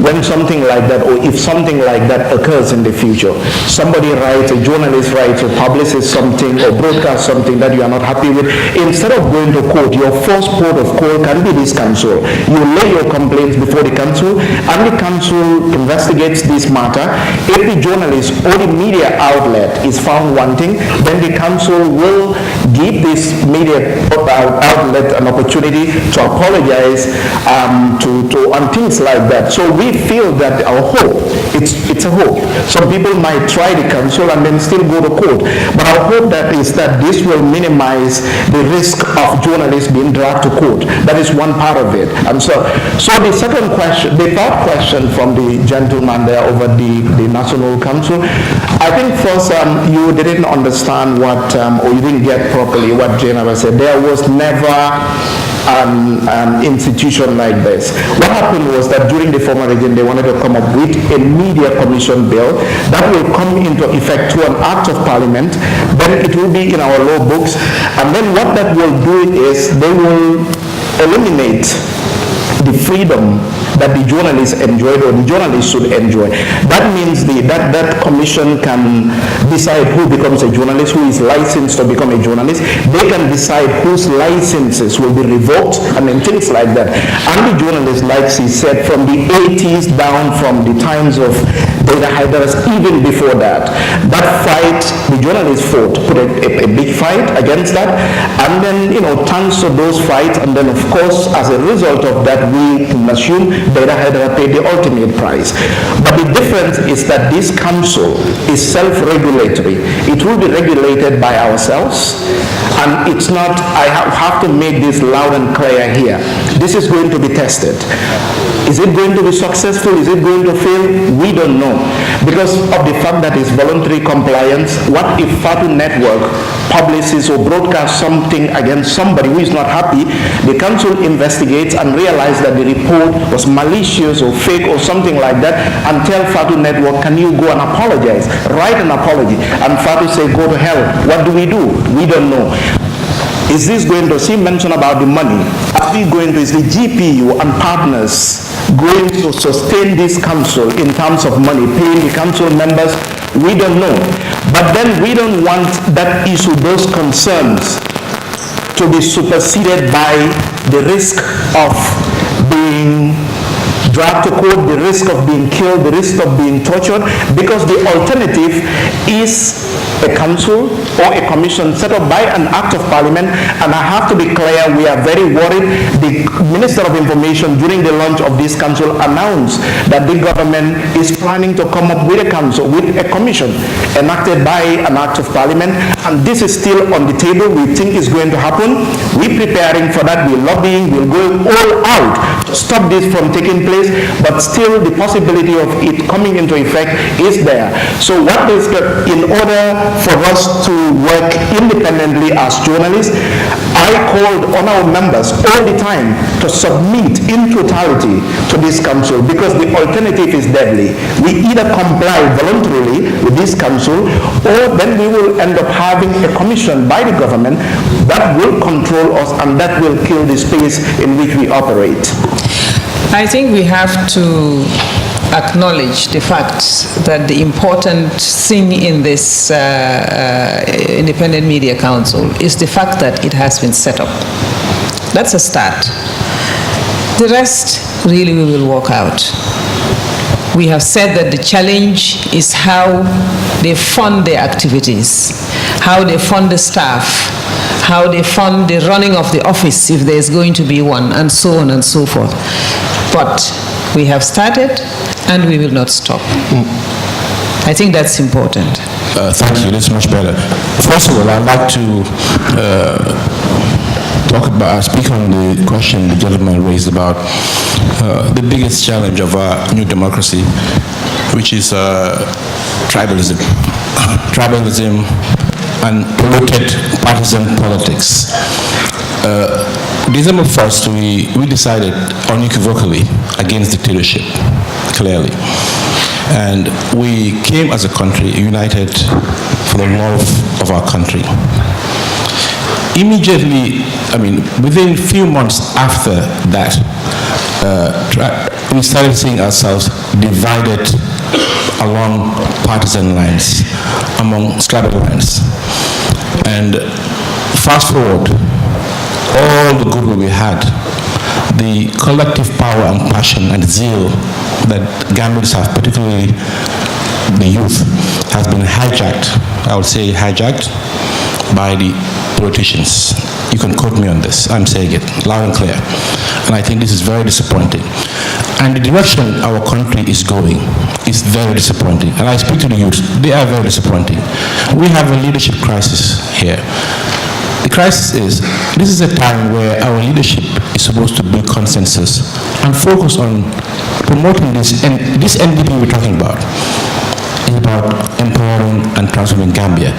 when something like that, or if something like that occurs in the future, somebody writes, a journalist writes or publishes something or broadcasts something that you are not happy with, instead of going to court, your first port of call can be this council. You lay your complaints before the council, and the council investigates this matter. If the journalist or the media outlet is found wanting, then the council will give this media outlet an opportunity to apologize on things like that. So we feel that our hope, it's a hope. Some people might try the council and then still go to court, but our hope is that this will minimize the risk of journalists being dragged to court. That is one part of it. And so the third question from the gentleman there over the National Council, I think first you didn't understand what, or you didn't get properly what Jainaba said. There was never an institution like this. What happened was that during the former regime, they wanted to come up with a media commission bill that will come into effect through an act of parliament. Then it will be in our law books, and then what that will do is they will eliminate the freedom that the journalists enjoyed, or the journalists should enjoy. That means that commission can decide who becomes a journalist, who is licensed to become a journalist. They can decide whose licenses will be revoked, and then things like that. And the journalists, like he said, from the 80s down, from the times of Data Hyderus, even before that fight, the journalists fought, put a big fight against that, and then, thanks to those fights, and then of course, as a result of that, we can assume Data Hyderus paid the ultimate price. But the difference is that this council is self-regulatory. It will be regulated by ourselves, and it's not, I have to make this loud and clear here. This is going to be tested. Is it going to be successful? Is it going to fail? We don't know. Because of the fact that it's voluntary compliance, what if Fatu Network publishes or broadcasts something against somebody who is not happy? The council investigates and realizes that the report was malicious or fake or something like that, and tell Fatu Network, can you go and apologize? Write an apology. And Fatu say, go to hell. What do? We don't know. Is this going to, she mentioned about the money, is the GPU and partners going to sustain this council in terms of money, paying the council members? We don't know. But then we don't want that issue, those concerns, to be superseded by the risk of being dragged to court, the risk of being killed, the risk of being tortured, because the alternative is a council or a commission set up by an act of parliament. And I have to be clear, we are very worried. The Minister of Information during the launch of this council announced that the government is planning to come up with a council, with a commission enacted by an act of parliament, and this is still on the table. We think it's going to happen. We're preparing for that. We're lobbying. We're going all out to stop this from taking place. days, but still the possibility of it coming into effect is there. So what is in order for us to work independently as journalists, I called on our members all the time to submit in totality to this council, because the alternative is deadly. We either comply voluntarily with this council, or then we will end up having a commission by the government that will control us, and that will kill the space in which we operate. I think we have to acknowledge the fact that the important thing in this Independent Media Council is the fact that it has been set up. That's a start. The rest, really, we will work out. We have said that the challenge is how they fund their activities, how they fund the staff, how they fund the running of the office if there's going to be one, and so on and so forth. But we have started, and we will not stop. I think that's important. Thank you. That's much better. First of all, I'd like to speak on the question the gentleman raised about the biggest challenge of our new democracy, which is tribalism. Tribalism and polluted partisan politics. December 1st, we decided unequivocally against dictatorship, clearly. And we came as a country united for the love of our country. Immediately, within a few months after that, we started seeing ourselves divided along partisan lines, among tribal lines. And fast forward, all the goodwill we had, the collective power and passion and zeal that Gambians have, particularly the youth, has been hijacked, I would say hijacked, by the politicians. You can quote me on this, I'm saying it loud and clear. And I think this is very disappointing. And the direction our country is going is very disappointing. And I speak to the youth, they are very disappointing. We have a leadership crisis here. The crisis is, this is a time where our leadership is supposed to build consensus and focus on promoting this, and this NDP we're talking about is about empowering and transforming Gambia.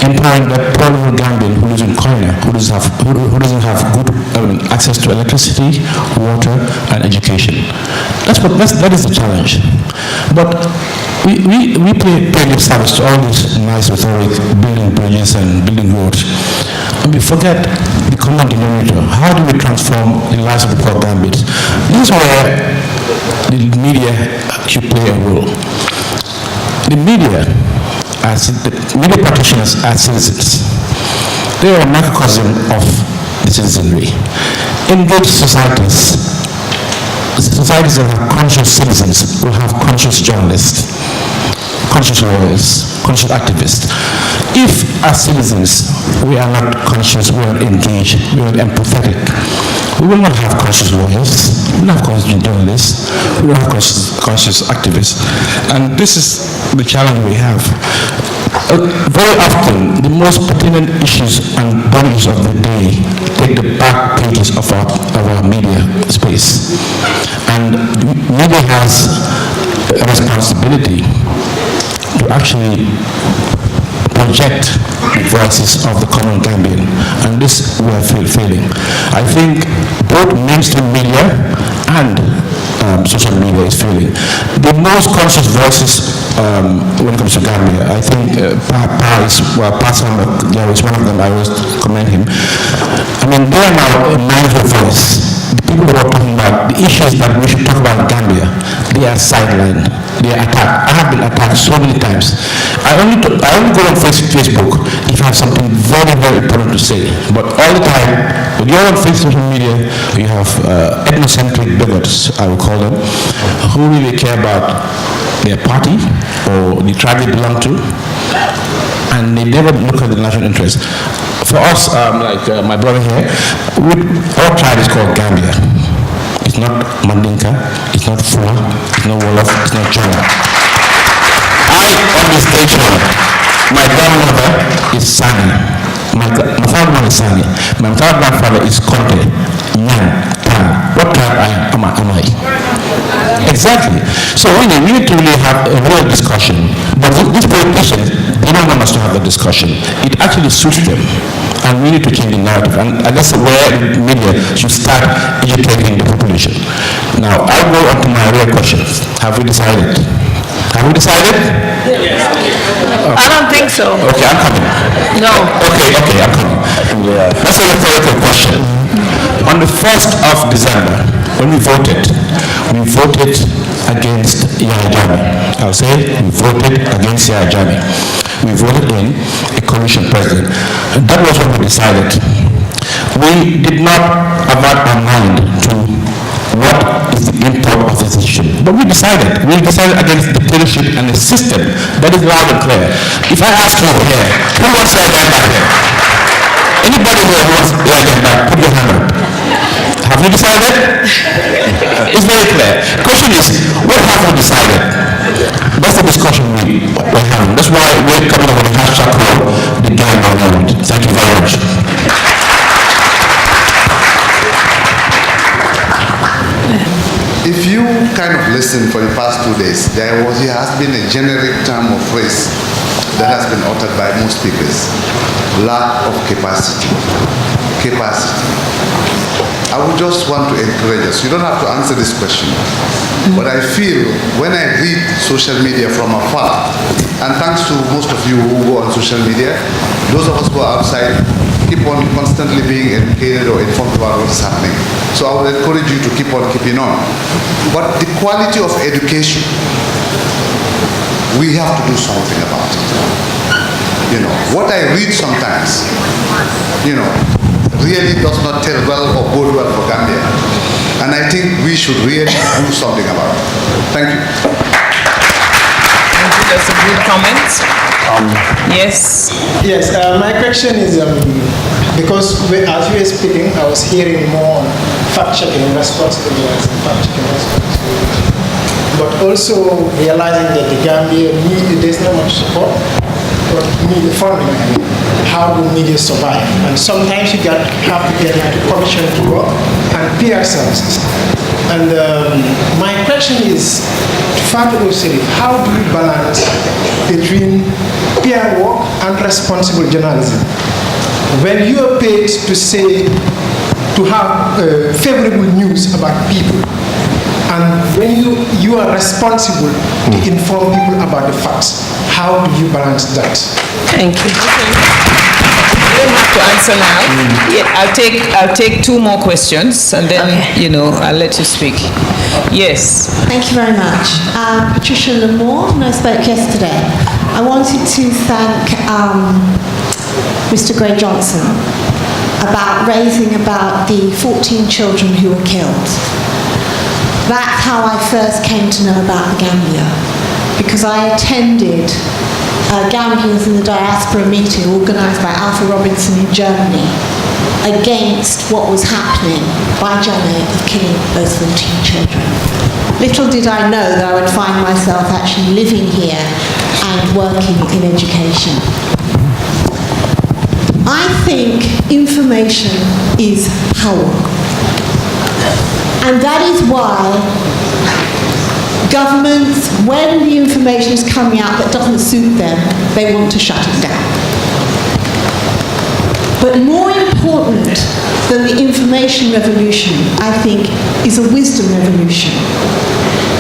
Empowering that poor little Gambian who lives in Koina, who doesn't have good access to electricity, water, and education. That is the challenge. But we pay lip service to all this nice rhetoric, building bridges and building roads. And we forget the common denominator. How do we transform the lives of the poor Gambians? This is where the media should play a role. The media practitioners are citizens. They are a microcosm of the citizenry. In good societies that have conscious citizens will have conscious journalists, conscious lawyers, conscious activists. If as citizens we are not conscious, we are not engaged, we are not empathetic, we will not have conscious lawyers, we will not have conscious journalists, we will not have conscious activists. And this is the challenge we have. Very often, the most pertinent issues and bodies of the day take the back pages of our media space. And media has a responsibility to actually project the voices of the common Gambian, and this we are failing. I think both mainstream media and social media is failing. The most conscious voices when it comes to Gambia, I think Pastor is one of them. I always commend him. They are now a mindful voice. The people who are talking about the issues that we should talk about in Gambia, they are sidelined, they are attacked. I have been attacked so many times. I only go on Facebook if I have something very, very important to say. But all the time, when you're on Facebook social media, you have ethnocentric bigots, I would call them, who really care about their party or the tribe they belong to, and they never look at the national interest. For us, like my brother here, our tribe is called Gambia. It's not Mandinka, it's not Fula, it's not Wolof, it's not Chona. I, on this station, my grandmother is Sani. My father is Sani. My grandfather is Conte, Nyang, Taal. What tribe am I? Exactly. So we need to really have a real discussion. But these politicians, they don't want us to have a discussion. It actually suits them. And we need to change the narrative. And that's where the media should start educating the population. Now, I'll go on to my real questions. Have we decided? Have we decided? Yes. I don't think so. Okay, I'm coming. No. Okay, I'm coming. That's a rhetorical question. On the 1st of December, when we voted against Yahya Jammeh. I'll say we voted against Yahya Jammeh. We voted in a coalition president. And that was what we decided. We did not avert our mind to what is the import of this decision. But we decided against dictatorship and a system that is loud and clear. If I ask you here, who wants Yahya Jammeh back here? Anybody here who wants Yahya Jammeh back, put your hand up. Have you decided? It's very clear. The question is, what have we decided? That's the discussion we're having. That's why we're coming up with a hashtag called the Gambia moment. Thank you very much. If you kind of listen for the past 2 days, there has been a generic term of phrase that has been uttered by most speakers: lack of capacity. I would just want to encourage us. You don't have to answer this question. But I feel when I read social media from afar, and thanks to most of you who go on social media, those of us who are outside keep on constantly being educated or informed about what is happening. So I would encourage you to keep on keeping on. But the quality of education, we have to do something about it. You know, what I read sometimes, really does not tell well or bode well for Gambia. And I think we should really do something about it. Thank you. Thank you. That's a good comment. Yes. Yes, my question is, because as you were speaking, I was hearing more fact-checking responsibilities and fact-checking responsibilities. But also realizing that the Gambia there's not much support, but media funding. How do media survive? And sometimes you have to get into commission to work and PR services. And my question is, to Fatou, how do you balance between PR work and responsible journalism? When you are paid to have favorable news about people, and when you are responsible to inform people about the facts, how do you balance that? Thank you. You don't have to answer now. Yeah, I'll take 2 more questions, and then I'll let you speak. Yes. Thank you very much. Patricia Lamore, I spoke yesterday. I wanted to thank Mr. Grey-Johnson about raising about the 14 children who were killed. That's how I first came to know about the Gambia, because I attended Gambians in the Diaspora meeting organised by Alpha Robinson in Germany against what was happening by Jainaba of killing those 14 children. Little did I know that I would find myself actually living here and working in education. I think information is power. And that is why governments, when the information is coming out that doesn't suit them, they want to shut it down. But more important than the information revolution, I think, is a wisdom revolution.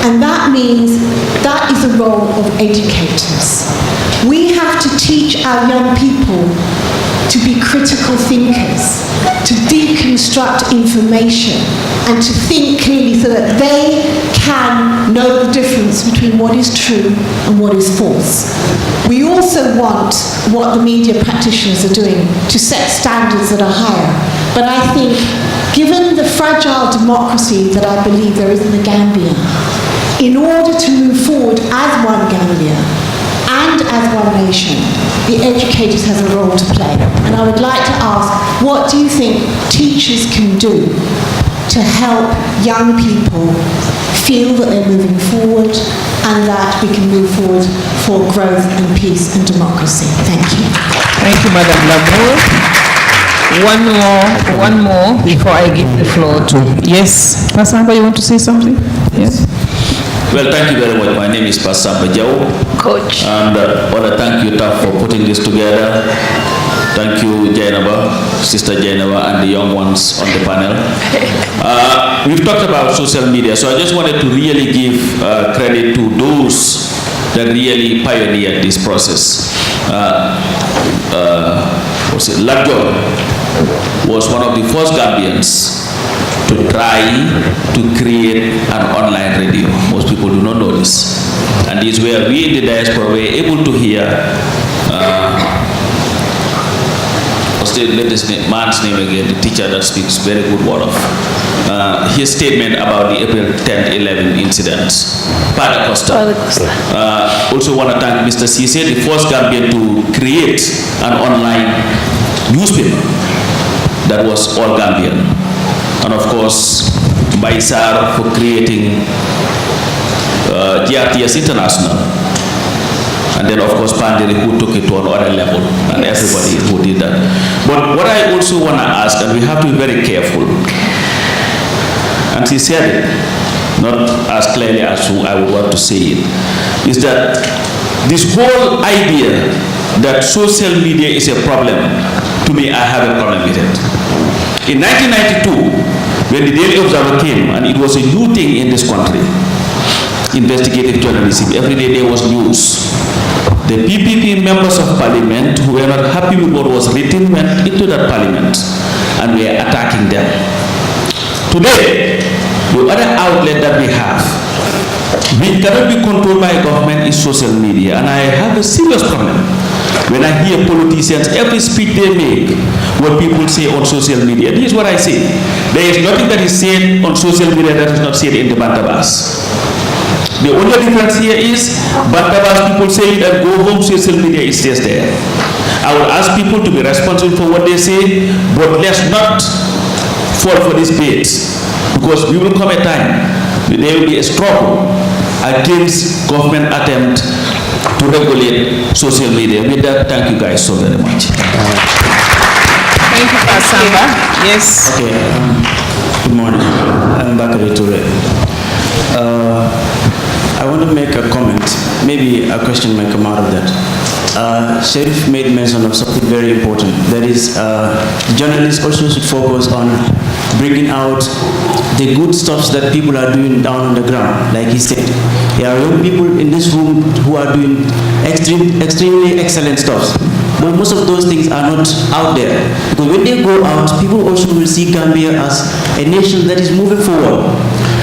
And that means that is the role of educators. We have to teach our young people to be critical thinkers, to deconstruct information, and to think clearly so that they can know the difference between what is true and what is false. We also want what the media practitioners are doing to set standards that are higher. But I think, given the fragile democracy that I believe there is in the Gambia, in order to move forward as one Gambia, and as one nation, the educators has a role to play. And I would like to ask, what do you think teachers can do to help young people feel that they're moving forward and that we can move forward for growth and peace and democracy? Thank you. Thank you, Madam Lamour. One more before I give the floor to... Yes, Pastor, you want to say something? Yes. Well, thank you very much. My name is Pastor Bojang. Coach. And I want to thank you, Taf, for putting this together. Thank you, Jainaba, Sister Jainaba, and the young ones on the panel. We've talked about social media, so I just wanted to really give credit to those that really pioneered this process. Lajo was one of the first Gambians to try to create an online radio. Most people do not know this. And this is where we in the diaspora were able to hear let this man's name again, the teacher that speaks very good word of his statement about the April 10th, 11 incidents. Panelist. Also want to thank Mr. Cisse, the first Gambian to create an online newspaper that was all Gambian. And of course, Baisar for creating GRTS International. And then of course Pandiri who took it to another level, and everybody who did that. But what I also want to ask, and we have to be very careful, and he said it, not as clearly as I would want to say it, is that this whole idea that social media is a problem, to me I have a problem with it. In 1992, when the Daily Observer came, and it was a new thing in this country, investigative journalism, every day there was news. The PPP members of parliament who were not happy with what was written went into that parliament and were attacking them. Today, the other outlet that we have, which cannot be controlled by government, is social media. And I have a serious problem when I hear politicians, every speech they make, what people say on social media. This is what I say. There is nothing that is said on social media that is not said in the Bantabas. The only difference here is Bantabas people say it and go home, social media is just there. I will ask people to be responsible for what they say, but let's not fall for this bait, because we will come a time when there will be a struggle against government attempt to regulate social media. With that, thank you guys so very much. Thank you, Pasamba. Yes. Okay. Good morning. I'm Bakari Toure. I want to make a comment. Maybe a question may come out of that. Sheriff made mention of something very important. That is, journalists also should focus on bringing out the good stuff that people are doing down on the ground. Like he said, there are young people in this room who are doing extremely excellent stuff. But most of those things are not out there. Because when they go out, people also will see Gambia as a nation that is moving forward.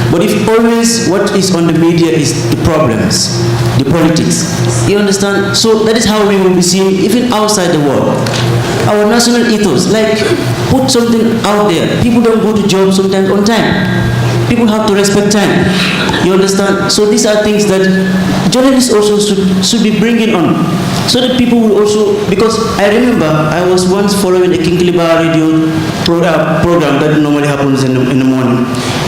But if always what is on the media is the problems, the politics, you understand? So that is how we will be seen even outside the world. Our national ethos, like put something out there. People don't go to jobs sometimes on time. People have to respect time. You understand? So these are things that journalists also should be bringing on, so that people will also, because I remember I was once following a Kinkiliba radio program that normally happens in the morning.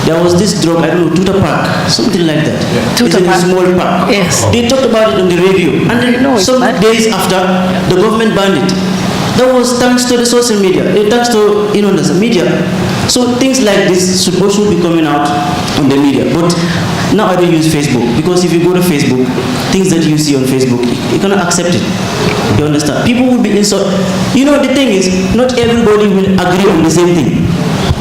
There was this drug, I don't know, Tuta Park, something like that. It's in a small park. Yes. They talked about it on the radio, and then some days after, the government banned it. That was thanks to the social media, thanks to the media. So things like this should also be coming out on the media. But now I don't use Facebook, because if you go to Facebook, things that you see on Facebook, you cannot accept it. You understand? People will be insulted. The thing is, not everybody will agree on the same thing.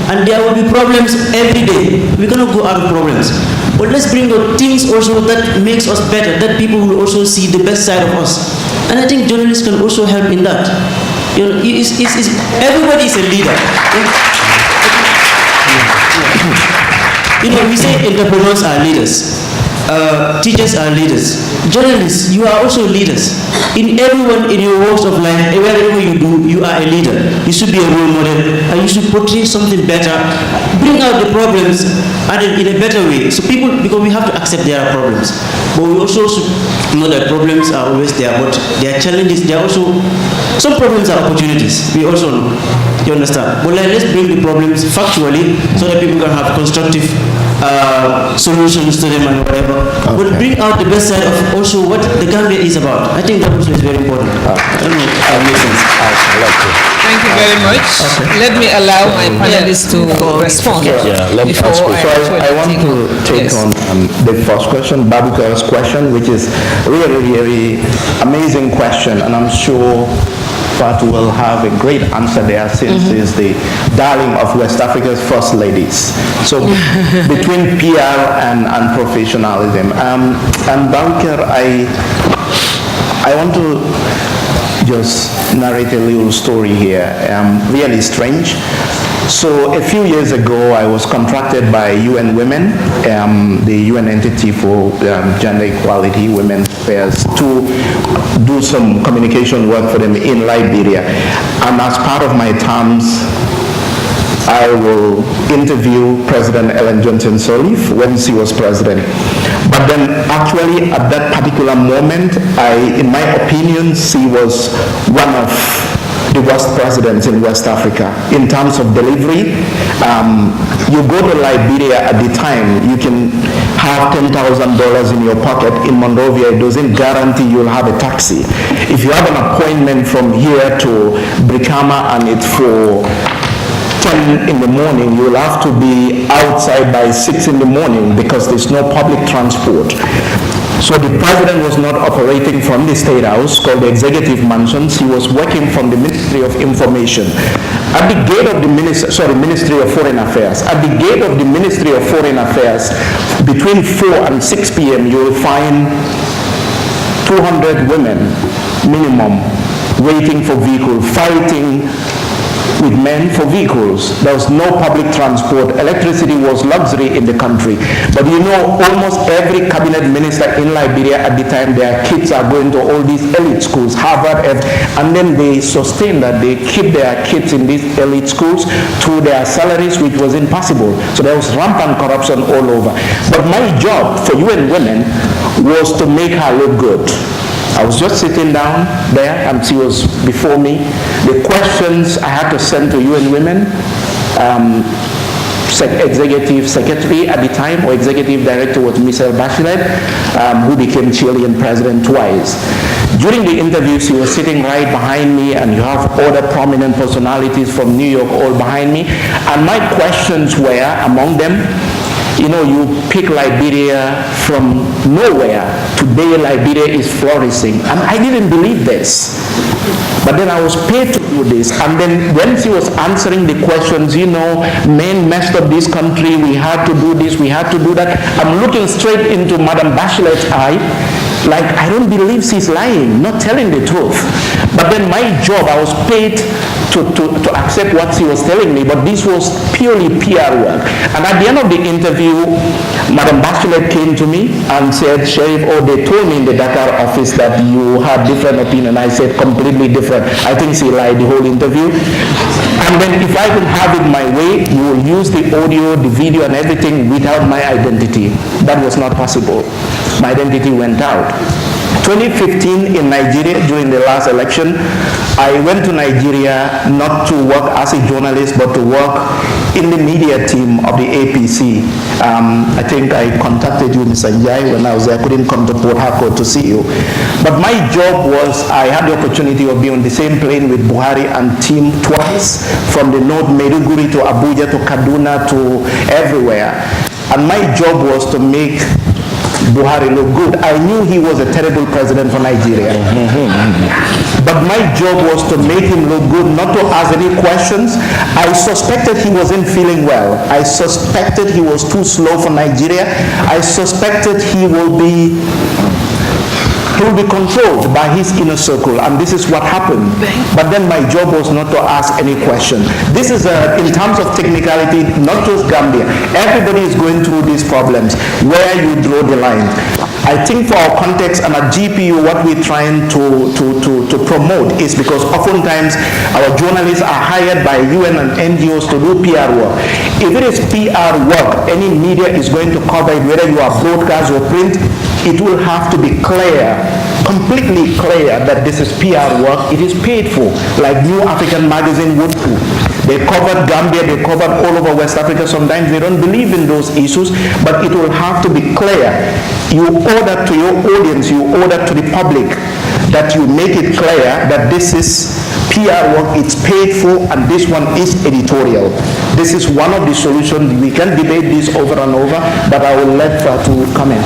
And there will be problems every day. We cannot go out of problems. But let's bring out things also that makes us better, that people will also see the best side of us. And I think journalists can also help in that. Everybody is a leader. We say entrepreneurs are leaders. Teachers are leaders. Journalists, you are also leaders. In everyone in your walks of life, wherever you do, you are a leader. You should be a role model, and you should portray something better. Bring out the problems in a better way. So people, because we have to accept there are problems, but we also should know that problems are always there, but there are challenges. There are also, some problems are opportunities. We also know. You understand? But let's bring the problems factually, so that people can have constructive solutions to them and whatever, but bring out the best side of also what the Gambia is about. I think that also is very important. I don't know if that makes sense. Thank you very much. Let me allow my panelists to respond. Let me ask you. So I want to take on the first question, Babuka's question, which is really, really amazing question, and I'm sure Fatu will have a great answer there since he's the darling of West Africa's first ladies. So between PR and professionalism. And Banker, I want to just narrate a little story here, really strange. So a few years ago, I was contracted by UN Women, the UN entity for gender equality, women affairs, to do some communication work for them in Liberia. And as part of my terms, I will interview President Ellen Johnson Sirleaf when she was president. But then actually at that particular moment, in my opinion, she was one of the worst presidents in West Africa in terms of delivery. You go to Liberia at the time, you can have $10,000 in your pocket. In Monrovia, it doesn't guarantee you'll have a taxi. If you have an appointment from here to Brikama and it's for 10 in the morning, you'll have to be outside by 6 in the morning because there's no public transport. So the president was not operating from the State House called the Executive Mansions. He was working from the Ministry of Information. At the gate of the Ministry of Foreign Affairs. At the gate of the Ministry of Foreign Affairs, between 4 and 6 p.m., you will find 200 women minimum waiting for vehicles, fighting with men for vehicles. There was no public transport. Electricity was luxury in the country. But you know, almost every cabinet minister in Liberia at the time, their kids are going to all these elite schools, Harvard, and then they sustain that. They keep their kids in these elite schools through their salaries, which was impossible. So there was rampant corruption all over. But my job for UN Women was to make her look good. I was just sitting down there and she was before me. The questions I had to send to UN Women, executive secretary at the time, or executive director, was Michelle Bachelet, who became Chilean president twice. During the interview, she was sitting right behind me, and you have other prominent personalities from New York all behind me. And my questions were, among them, you know, you pick Liberia from nowhere. Today, Liberia is flourishing. And I didn't believe this. But then I was paid to do this. And then when she was answering the questions, you know, men messed up this country, we had to do this, we had to do that. I'm looking straight into Madam Bachelet's eye, like I don't believe she's lying, not telling the truth. But then my job, I was paid to accept what she was telling me, but this was purely PR work. And at the end of the interview, Madam Bachelet came to me and said, Sheriff, they told me in the Dakar office that you had different opinion. I said, completely different. I think she lied the whole interview. And then if I could have it my way, you will use the audio, the video, and everything without my identity. That was not possible. My identity went out. 2015 in Nigeria, during the last election, I went to Nigeria not to work as a journalist, but to work in the media team of the APC. I think I contacted you, Mr. Njie, when I was there. I couldn't come to Port Harcourt to see you. But my job was, I had the opportunity of being on the same plane with Buhari and team twice, from the north, Maiduguri to Abuja to Kaduna to everywhere. And my job was to make Buhari look good. I knew he was a terrible president for Nigeria. But my job was to make him look good, not to ask any questions. I suspected he wasn't feeling well. I suspected he was too slow for Nigeria. I suspected he will be controlled by his inner circle, and this is what happened. But then my job was not to ask any question. This is, in terms of technicality, not just Gambia. Everybody is going through these problems, where you draw the line. I think for our context and at GPU, what we're trying to promote is because oftentimes our journalists are hired by UN and NGOs to do PR work. If it is PR work, any media is going to cover it, whether you are broadcast or print, it will have to be clear, completely clear that this is PR work. It is paid for, like New African Magazine would do. They covered Gambia, they covered all over West Africa. Sometimes they don't believe in those issues, but it will have to be clear. You owe that to your audience, you owe that to the public, that you make it clear that this is PR work, it's paid for, and this one is editorial. This is one of the solutions. We can debate this over and over, but I will let Fatu comment.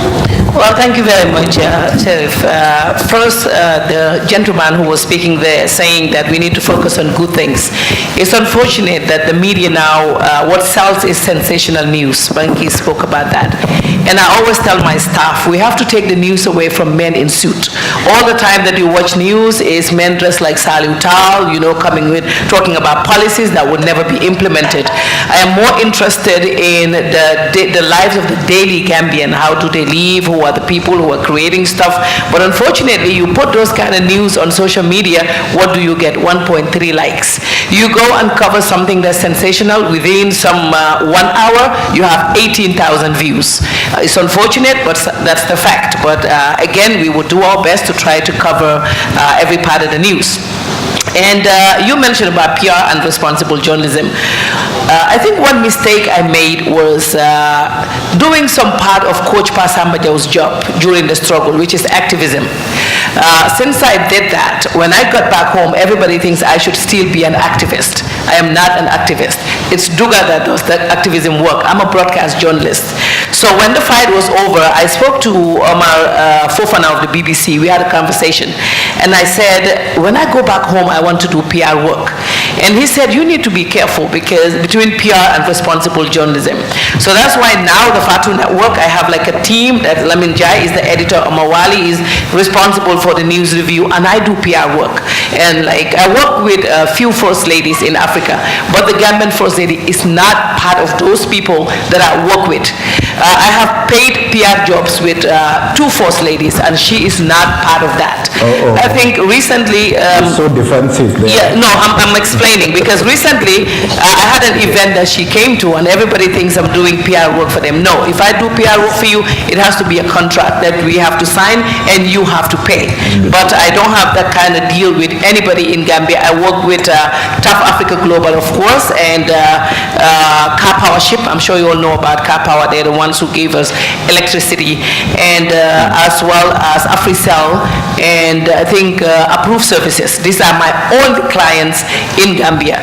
Well, thank you very much, Sheriff. First, the gentleman who was speaking there saying that we need to focus on good things. It's unfortunate that the media now, what sells is sensational news. Bankie spoke about that. And I always tell my staff, we have to take the news away from men in suit. All the time that you watch news is men dressed like Salieu, Taal, coming with, talking about policies that would never be implemented. I am more interested in the lives of the daily Gambian. How do they live? Who are the people who are creating stuff? But unfortunately, you put those kind of news on social media, what do you get? 1.3 likes. You go and cover something that's sensational, within some 1 hour, you have 18,000 views. It's unfortunate, but that's the fact. But again, we will do our best to try to cover every part of the news. And you mentioned about PR and responsible journalism. I think one mistake I made was doing some part of Coach Pasambajao's job during the struggle, which is activism. Since I did that, when I got back home, everybody thinks I should still be an activist. I am not an activist. It's Duga that does the activism work. I'm a broadcast journalist. So when the fight was over, I spoke to Omar Fofana of the BBC. We had a conversation. And I said, when I go back home, I want to do PR work. And he said, you need to be careful because between PR and responsible journalism. So that's why now the Fatu network, I have like a team that Njie is the editor, Omawali is responsible for the news review, and I do PR work. And like I work with a few first ladies in Africa, but the Gambian first lady is not part of those people that I work with. I have paid PR jobs with 2 first ladies, and she is not part of that. I think recently... it's so defensive there. Yeah, no, I'm explaining, because recently I had an event that she came to, and everybody thinks I'm doing PR work for them. No, if I do PR work for you, it has to be a contract that we have to sign, and you have to pay. But I don't have that kind of deal with anybody in Gambia. I work with Tough Africa Global, of course, and Car Power Ship. I'm sure you all know about Car Power. They're the ones who gave us electricity, and as well as AfriCell, and I think Approved Services. These are my own clients in Gambia.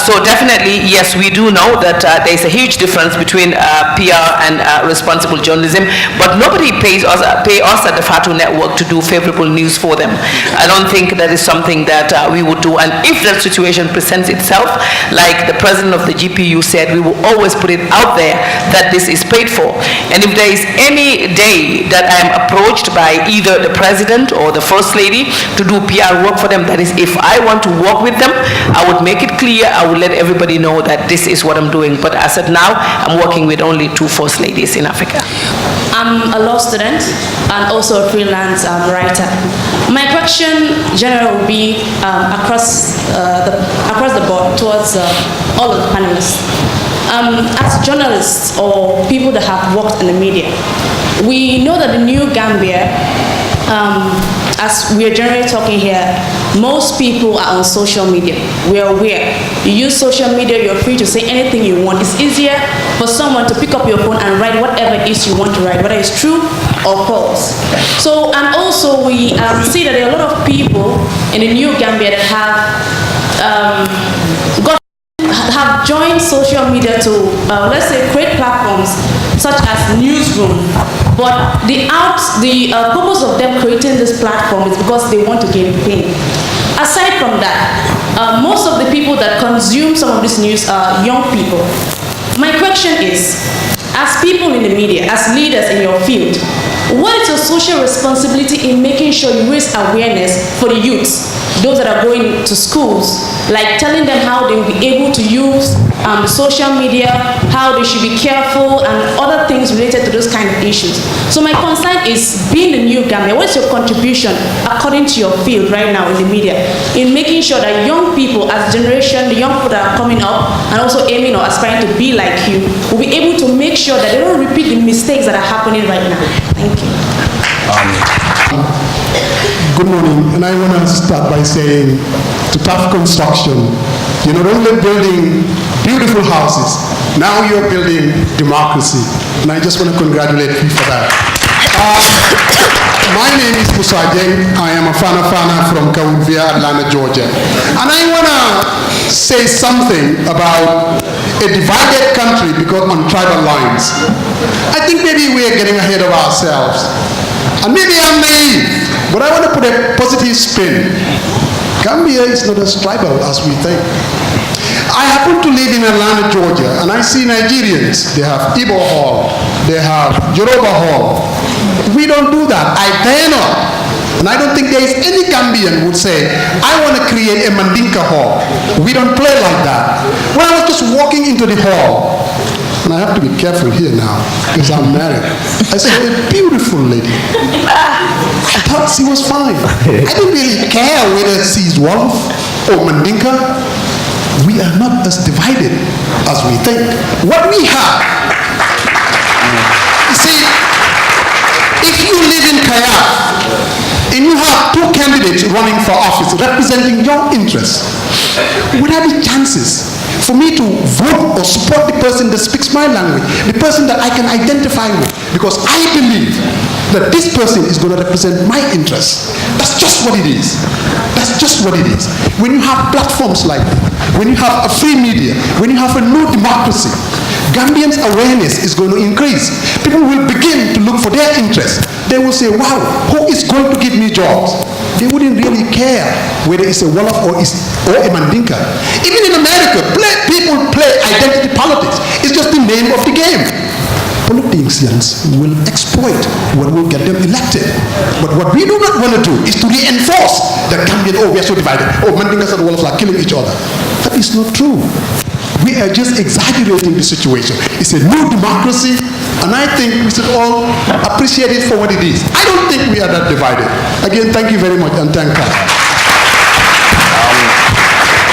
So definitely, yes, we do know that there's a huge difference between PR and responsible journalism, but nobody pays us at the Fatu network to do favorable news for them. I don't think that is something that we would do, and if that situation presents itself, like the president of the GPU said, we will always put it out there that this is paid for. And if there is any day that I am approached by either the president or the first lady to do PR work for them, that is, if I want to work with them, I would make it clear, I would let everybody know that this is what I'm doing. But as of now, I'm working with only 2 first ladies in Africa. I'm a law student and also a freelance writer. My question generally will be across the board towards all of the panelists. As journalists or people that have worked in the media, we know that the new Gambia, as we are generally talking here, most people are on social media. We are aware. You use social media, you're free to say anything you want. It's easier for someone to pick up your phone and write whatever it is you want to write, whether it's true or false. So, and also we see that there are a lot of people in the new Gambia that have joined social media to, let's say, create platforms such as Newsroom. But the purpose of them creating this platform is because they want to gain fame. Aside from that, most of the people that consume some of this news are young people. My question is, as people in the media, as leaders in your field, what is your social responsibility in making sure you raise awareness for the youths, those that are going to schools, like telling them how they will be able to use social media, how they should be careful, and other things related to those kind of issues. So my concern is, being the new Gambia, what is your contribution according to your field right now in the media in making sure that young people, as generation, the young people that are coming up and also aiming or aspiring to be like you, will be able to make sure that they don't repeat the mistakes that are happening right now? Thank you. Good morning, and I want to start by saying to Tough Construction, You're not only building beautiful houses, now you're building democracy. And I just want to congratulate you for that. My name is Musa Jeng. I am a Fana from Kawuvia, Atlanta, Georgia. And I want to say something about a divided country because on tribal lines. I think maybe we are getting ahead of ourselves. And maybe I'm naive, but I want to put a positive spin. Gambia is not as tribal as we think. I happen to live in Atlanta, Georgia, and I see Nigerians. They have Igbo Hall, they have Yoruba Hall. We don't do that. I dare not. And I don't think there is any Gambian who would say, I want to create a Mandinka Hall. We don't play like that. When I was just walking into the hall, and I have to be careful here now, because I'm married, I saw a beautiful lady. I thought she was fine. I didn't really care whether she's Wolof or Mandinka. We are not as divided as we think. What we have, you see, if you live in Kayaf and you have two candidates running for office representing your interests, would there be chances for me to vote or support the person that speaks my language, the person that I can identify with? Because I believe that this person is going to represent my interests. That's just what it is. That's just what it is. When you have platforms like that, when you have a free media, when you have a new democracy, Gambians' awareness is going to increase. People will begin to look for their interests. They will say, wow, who is going to give me jobs? They wouldn't really care whether it's a Wolof or a Mandinka. Even in America, people play identity politics. It's just the name of the game. Politicians will exploit what will get them elected. But what we do not want to do is to reinforce that Gambian, oh, we are so divided. Oh, Mandinkas and Wolofs are killing each other. That is not true. We are just exaggerating the situation. It's a new democracy, and I think we should all appreciate it for what it is. I don't think we are that divided. Again, thank you very much, and thank God.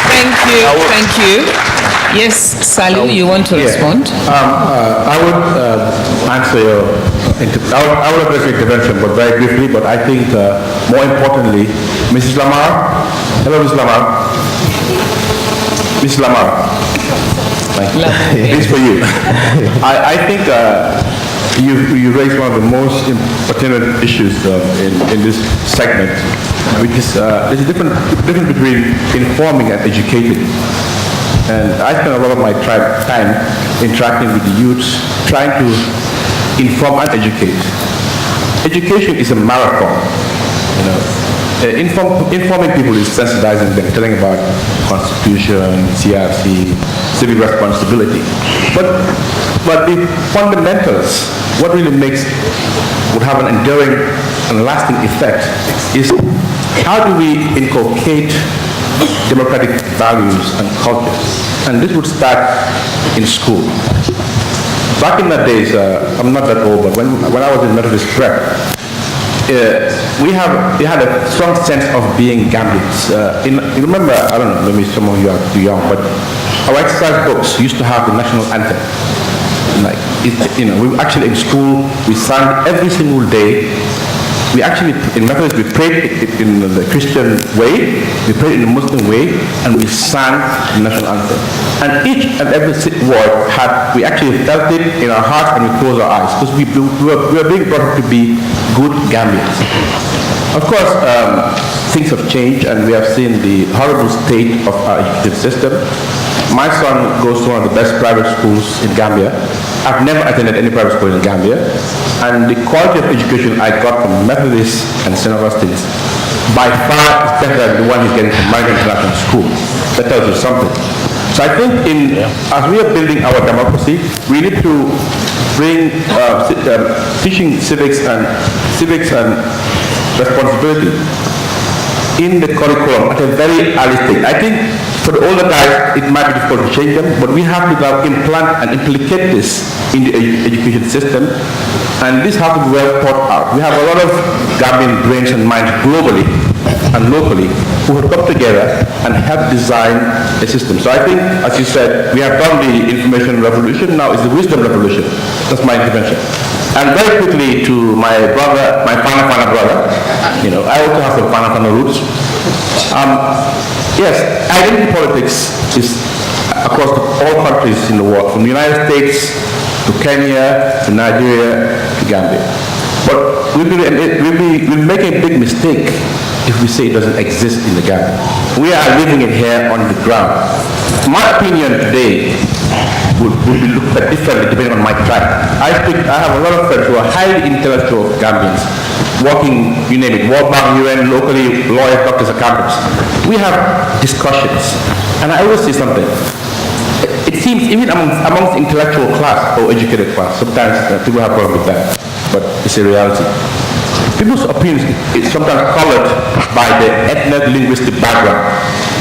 Thank you. Thank you. Yes, Salieu, you want to respond? I would answer your. I would address your intervention, but very briefly. But I think more importantly, Mrs. Lamar. Hello, Mrs. Lamar. Mrs. Lamar. This is for you. I think you raised one of the most pertinent issues in this segment, which is there's a difference between informing and educating. And I spend a lot of my time interacting with the youths, trying to inform and educate. Education is a marathon, you know. Informing people is sensitizing them, telling about Constitution, CRC, civic responsibility. But the fundamentals, what really would have an enduring and lasting effect is how do we inculcate democratic values and cultures. And this would start in school. Back in the days, I'm not that old, but when I was in Methodist Prep, we had a strong sense of being Gambians. You remember, I don't know, maybe some of you are too young, but our exercise books used to have the national anthem. We actually in school, we sang every single day. We actually, in Methodist, we prayed in the Christian way, we prayed in the Muslim way, and we sang the national anthem. And each and every word we actually felt it in our hearts and we closed our eyes, because we were being brought up to be good Gambians. Of course, things have changed, and we have seen the horrible state of our education system. My son goes to one of the best private schools in Gambia. I've never attended any private school in Gambia, and the quality of education I got from Methodist and St. Augustine's by far is better than the one he's getting from American International School. That tells you something. So I think as we are building our democracy, we need to bring teaching civics and responsibility in the curriculum at a very early stage. I think for the older guys, it might be difficult to change them, but we have to now implant and implicate this in the education system, and this has to be well thought out. We have a lot of Gambian brains and minds globally and locally who have come together and have designed a system. So I think, as you said, we have done the information revolution, now it's the wisdom revolution. That's my intervention. And very quickly to my brother, my Fana brother, I also have some Fana roots. Yes, identity politics is countries in the world, from the United States to Kenya to Nigeria to Gambia. But we'll make a big mistake if we say it doesn't exist in the Gambia. We are living it here on the ground. My opinion today would be looked at differently depending on my tribe. I have a lot of friends who are highly intellectual Gambians, working, you name it, World Bank, UN, locally, lawyers, doctors, accountants. We have discussions, and I always say something. It seems even amongst intellectual class or educated class, sometimes people have problems with that, but it's a reality. People's opinions is sometimes colored by the ethnic-linguistic background,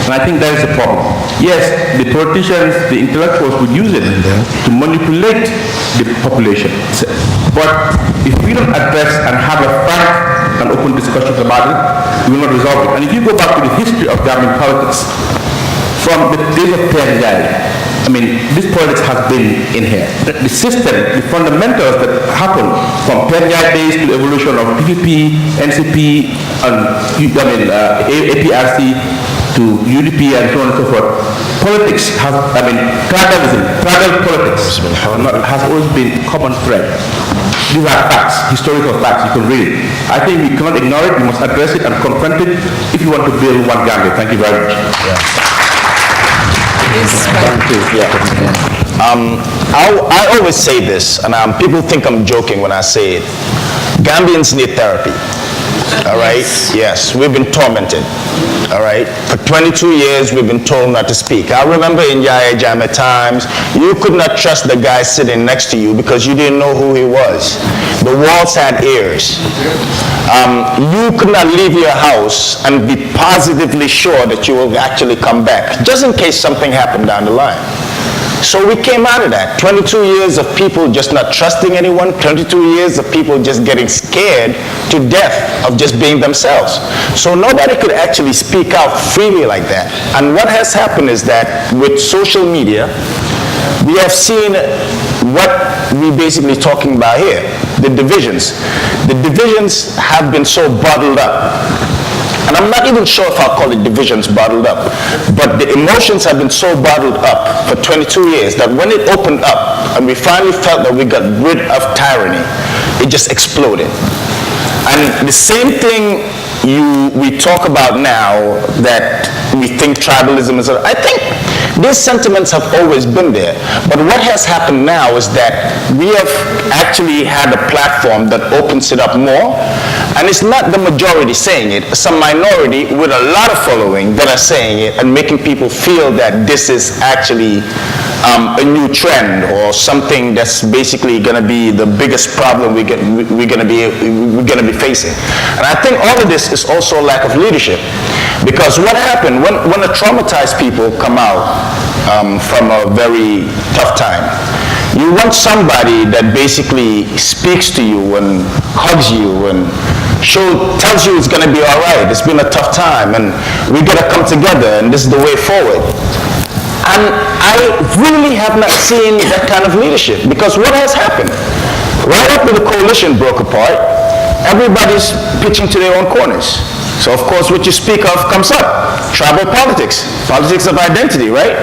and I think that is a problem. Yes, the politicians, the intellectuals would use it to manipulate the population, but if we don't address and have a frank and open discussions about it, we will not resolve it. And if you go back to the history of Gambian politics, from the days of Penjai, I mean, this politics has been in here. The system, the fundamentals that happened from Penjai days to the evolution of PPP, NCP, and APRC to UDP and so on and so forth. Politics has, tribal politics has always been a common thread. These are facts, historical facts, you can read it. I think we cannot ignore it, we must address it and confront it if you want to build one Gambia. Thank you very much. I always say this, and people think I'm joking when I say it. Gambians need therapy. All right? Yes, we've been tormented. All right? For 22 years, we've been told not to speak. I remember in Jainaba times, you could not trust the guy sitting next to you because you didn't know who he was. The walls had ears. You could not leave your house and be positively sure that you will actually come back, just in case something happened down the line. So we came out of that. 22 years of people just not trusting anyone, 22 years of people just getting scared to death of just being themselves. So nobody could actually speak out freely like that. And what has happened is that with social media, we have seen what we're basically talking about here, the divisions. The divisions have been so bottled up. And I'm not even sure if I'll call it divisions bottled up, but the emotions have been so bottled up for 22 years that when it opened up and we finally felt that we got rid of tyranny, it just exploded. And the same thing we talk about now, that we think tribalism is, I think these sentiments have always been there. But what has happened now is that we have actually had a platform that opens it up more. And it's not the majority saying it, some minority with a lot of following that are saying it and making people feel that this is actually a new trend or something that's basically going to be the biggest problem we're going to be facing. And I think all of this is also a lack of leadership, because what happened when the traumatized people come out from a very tough time, you want somebody that basically speaks to you and hugs you and tells you it's going to be all right, it's been a tough time and we got to come together and this is the way forward. And I really have not seen that kind of leadership, because what has happened? Right after the coalition broke apart, everybody's pitching to their own corners. So of course what you speak of comes up. Tribal politics, politics of identity, right?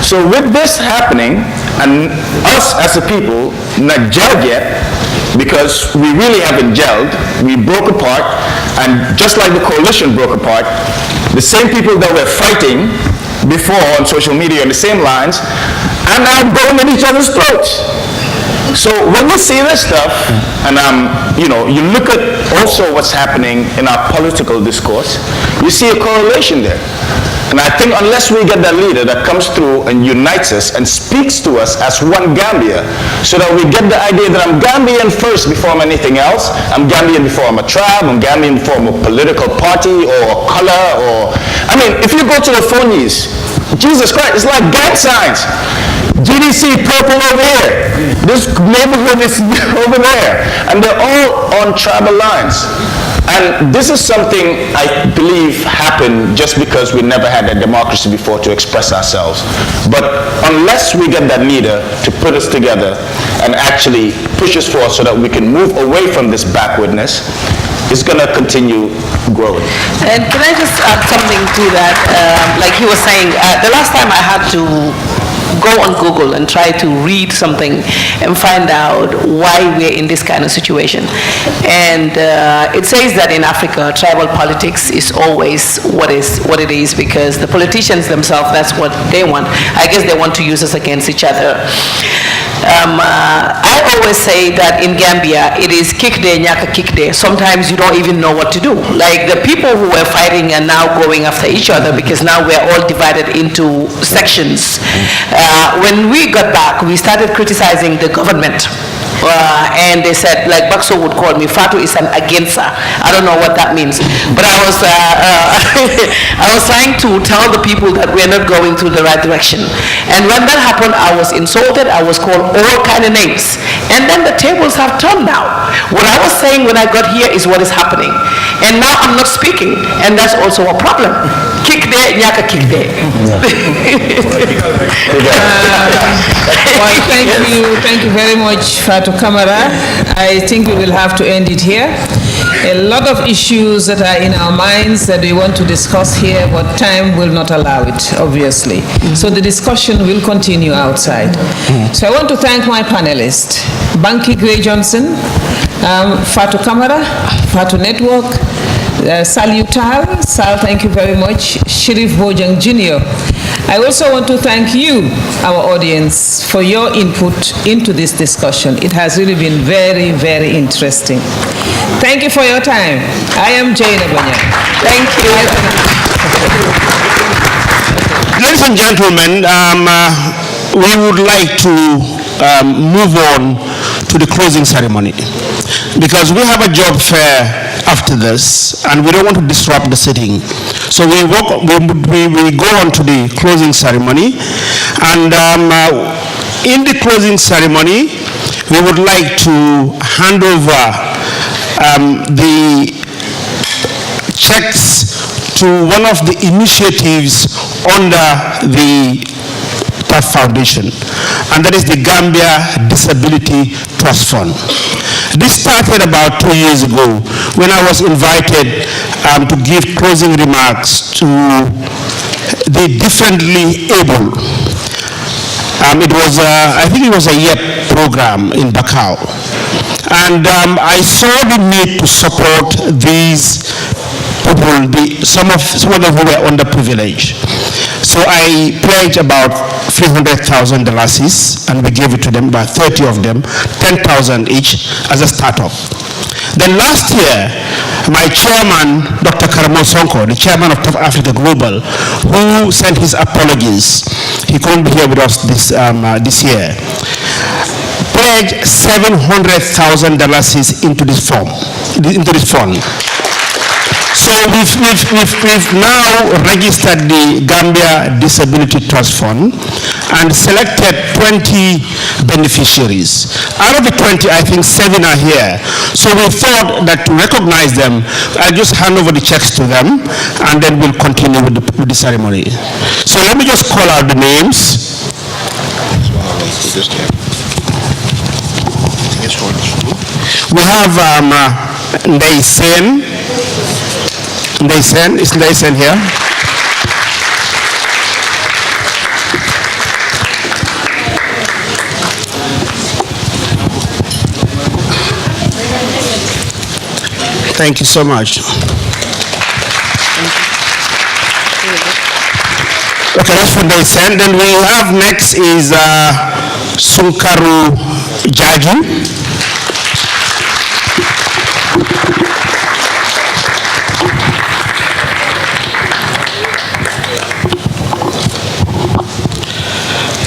So with this happening, and us as a people not gelled yet, because we really haven't gelled, we broke apart, and just like the coalition broke apart, the same people that were fighting before on social media on the same lines are now going at each other's throats. So when we see this stuff, and you look at also what's happening in our political discourse, you see a correlation there. And I think unless we get that leader that comes through and unites us and speaks to us as one Gambia, so that we get the idea that I'm Gambian first before I'm anything else, I'm Gambian before I'm a tribe, I'm Gambian before I'm a political party or a color, or, I mean, if you go to the phonies, Jesus Christ, it's like gang signs. GDC purple over here, this neighborhood is over there, and they're all on tribal lines. And this is something I believe happened just because we never had that democracy before to express ourselves. But unless we get that leader to put us together and actually push us forward so that we can move away from this backwardness, it's going to continue growing. And can I just add something to that? Like he was saying, the last time I had to go on Google and try to read something and find out why we're in this kind of situation. And it says that in Africa, tribal politics is always what it is, because the politicians themselves, that's what they want. I guess they want to use us against each other. I always say that in Gambia, it is kick day, nyaka kick day. Sometimes you don't even know what to do. Like the people who were fighting are now going after each other because now we're all divided into sections. When we got back, we started criticizing the government. And they said, like Bakso would call me, Fatu is an agensa. I don't know what that means. But I was trying to tell the people that we're not going through the right direction. And when that happened, I was insulted. I was called all kind of names. And then the tables have turned now. What I was saying when I got here is what is happening. And now I'm not speaking. And that's also a problem. Kick there, nyaka kick there. Well, thank you very much, Fatou Camara. I think we will have to end it here. A lot of issues that are in our minds that we want to discuss here, but time will not allow it, obviously. So the discussion will continue outside. So I want to thank my panelists, Bankie-Gray Johnson, Fatou Camara, Fatou Network, Salieu Taal. Sal, thank you very much. Sheriff Bojang Jr. I also want to thank you, our audience, for your input into this discussion. It has really been very, very interesting. Thank you for your time. I am Jainaba. Thank you. Ladies and gentlemen, we would like to move on to the closing ceremony, because we have a job fair after this and we don't want to disrupt the sitting. So we go on to the closing ceremony, and in the closing ceremony we would like to hand over the checks to one of the initiatives under the TAF Foundation, and that is the Gambia Disability Trust Fund. This started about 2 years ago when I was invited to give closing remarks to the differently able. I think it was a YEP program in Bakau. And I saw the need to support these people, some of them who were underprivileged. So I pledged about $300,000, and we gave it to them, about 30 of them, 10,000 each as a startup. Then last year, my chairman, Dr. Grey-Johnsonco, the chairman of Africa Global, who sent his apologies, he couldn't be here with us this year, pledged $700,000 into this fund. So we've now registered the Gambia Disability Trust Fund and selected 20 beneficiaries. Out of the 20, I think 7 are here. So we thought that to recognize them, I'll just hand over the checks to them, and then we'll continue with the ceremony. So let me just call out the names. We have Njie. Is Njie here? Thank you so much. Okay, that's for Njie. Then we have next is Sunkaru Jaju.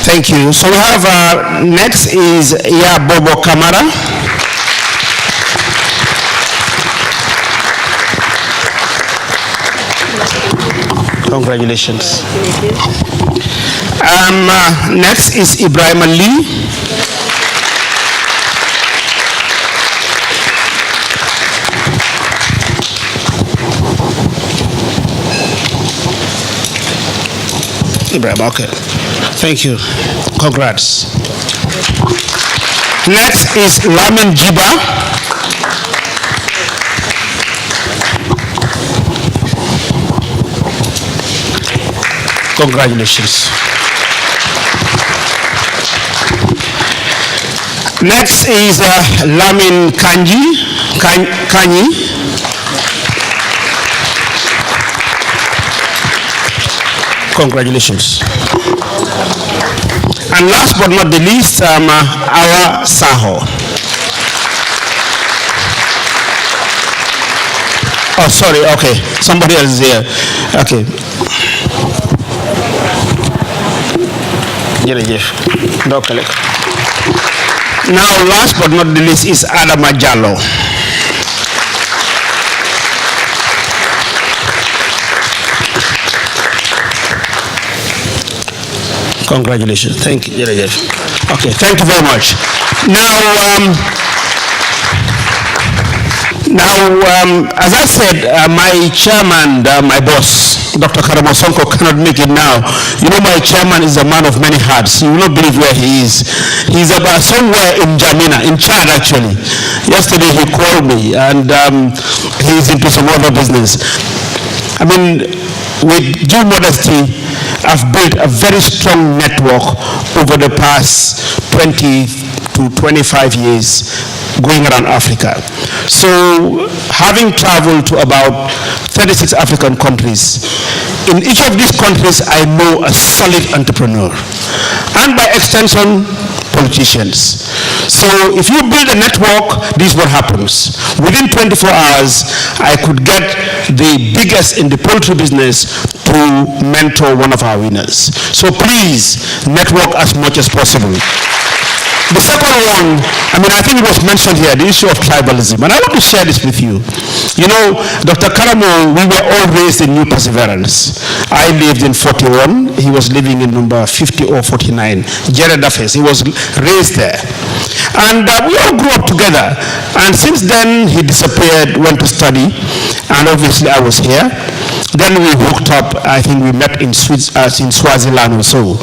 Thank you. So we have next is Bobo Camara. Congratulations. Next is Ibrahim Ali. Ibrahim, okay. Thank you. Congrats. Next is Lamin Jiba. Congratulations. Next is Lamin Kanyi. Congratulations. And last but not the least, Awa Saho. Oh, sorry, okay. Somebody else is here. Okay. Now, last but not the least is Adama Jallo. Congratulations. Thank you. Okay, thank you very much. Now, as I said, my chairman, my boss, Dr. Njie cannot make it now. You know, my chairman is a man of many hearts. You will not believe where he is. He's about somewhere in Jamina, in Chad actually. Yesterday he called me and he's into some other business. I mean, with due modesty, I've built a very strong network over the past 20 to 25 years going around Africa. So, having traveled to about 36 African countries, in each of these countries I know a solid entrepreneur, and by extension, politicians. So if you build a network, this is what happens. Within 24 hours, I could get the biggest in the poultry business to mentor one of our winners. So please, network as much as possible. The second one, I think it was mentioned here, the issue of tribalism, and I want to share this with you. You know, Dr. Karamo, we were all raised in New Perseverance. I lived in 41, he was living in number 50 or 49, Jared Duffes, he was raised there. And we all grew up together, and since then he disappeared, went to study, and obviously I was here. Then we hooked up, I think we met in Swaziland or so.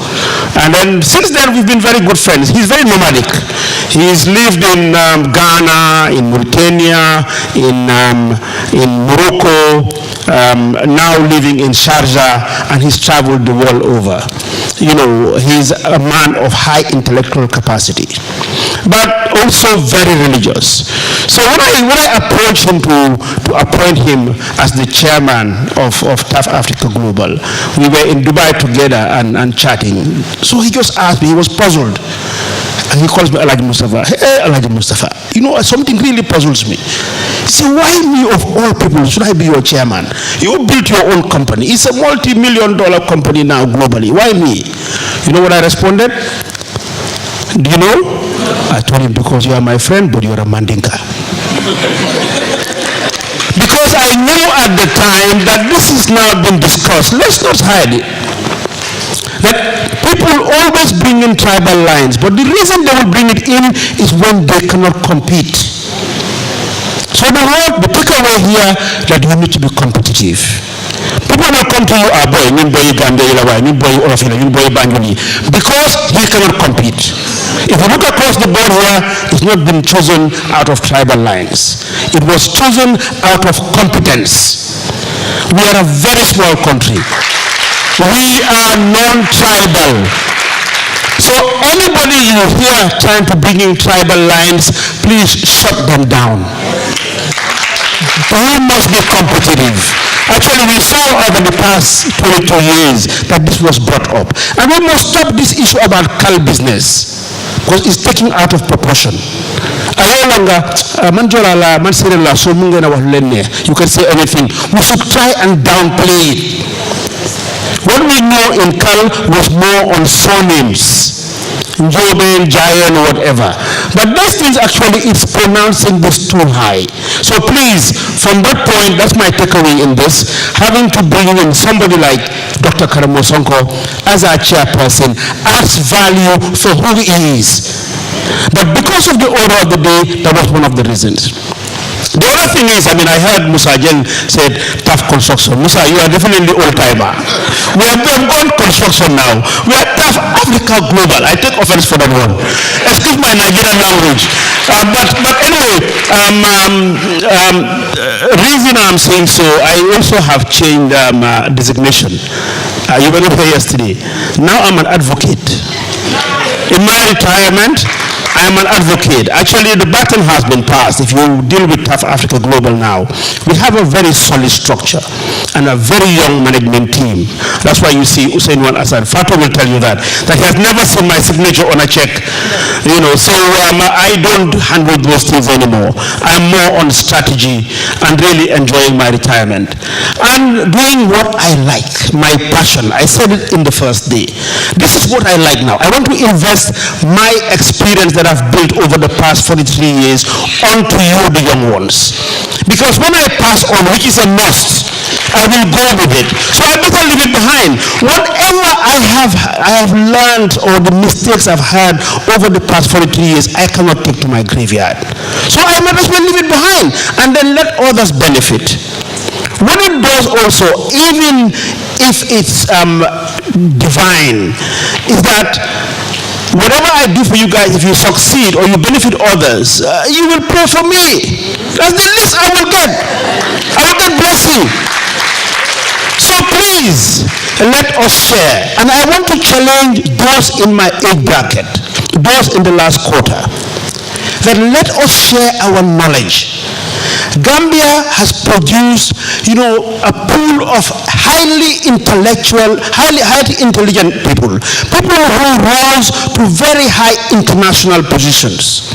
And then since then we've been very good friends. He's very nomadic. He's lived in Ghana, in Mauritania, in Morocco, now living in Sharjah, and he's traveled the world over. You know, he's a man of high intellectual capacity, but also very religious. So when I approached him to appoint him as the chairman of TAF Africa Global, we were in Dubai together and chatting. So he just asked me, he was puzzled. And he calls me Alhaji Mustafa. Hey, Alhaji Mustafa, you know, something really puzzles me. He said, why me of all people should I be your chairman? You built your own company. It's a multi-million-dollar company now globally. Why me? You know what I responded? Do you know? I told him, because you are my friend, but you're a Mandinka. Because I knew at the time that this is now been discussed. Let's not hide it. That people always bring in tribal lines, but the reason they will bring it in is when they cannot compete. So the takeaway here that you need to be competitive. People will come to you, boy, you boy Gambia, you boy Olofina, you boy Banjuni, because he cannot compete. If you look across the board here, it's not been chosen out of tribal lines. It was chosen out of competence. We are a very small country. We are non-tribal. So anybody you hear trying to bring in tribal lines, please shut them down. We must be competitive. Actually, we saw over the past 22 years that this was brought up. And we must stop this issue about cow business, because it's taken out of proportion. You can say anything. We should try and downplay it. What we know in Kal was more on surnames, Njie, Njie, whatever. But those things actually, it's pronouncing this too high. So please, from that point, that's my takeaway in this, having to bring in somebody like Dr. Njie as our chairperson adds value for who he is. But because of the order of the day, that was one of the reasons. The other thing is, I heard Musa Jen said tough construction. Musa, you are definitely old-timer. We have gone construction now. We are tough Africa Global. I take offense for that one. Excuse my Nigerian language. But anyway, reason I'm saying so, I also have changed designation. You were not here yesterday. Now I'm an advocate. In my retirement, I am an advocate. Actually, the baton has been passed. If you deal with Tough Africa Global now, we have a very solid structure and a very young management team. That's why you see Hussein Wan Asad. Fatou will tell you that he has never seen my signature on a check. So I don't handle those things anymore. I'm more on strategy and really enjoying my retirement and doing what I like, my passion. I said it in the first day. This is what I like now. I want to invest my experience that I've built over the past 43 years onto you, the young ones. Because when I pass on, which is a must, I will go with it. So I better leave it behind. Whatever I have learned or the mistakes I've had over the past 43 years, I cannot take to my graveyard. So I might as well leave it behind and then let others benefit. What it does also, even if it's divine, is that whatever I do for you guys, if you succeed or you benefit others, you will pray for me. That's the least I will get. I will get blessing. So please, let us share. And I want to challenge those in my age bracket, those in the last quarter, that let us share our knowledge. Gambia has produced, a pool of highly intellectual, highly intelligent people who rose to very high international positions.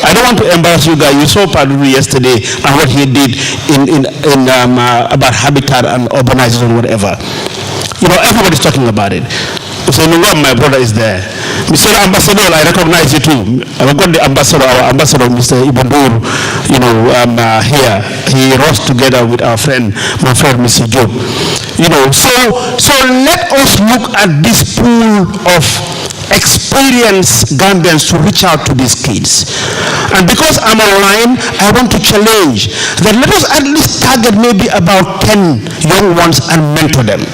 I don't want to embarrass you guys. You saw Fatou yesterday and what he did in about habitat and urbanization, whatever. Everybody's talking about it. So my brother is there. Mr. Ambassador, I recognize you too. I've got the ambassador, our ambassador, Mr. Ibundur, here. He rose together with our friend, my friend, Mr. Joe. So let us look at this pool of experienced Gambians to reach out to these kids. And because I'm online, I want to challenge that let us at least target maybe about 10 young ones and mentor them.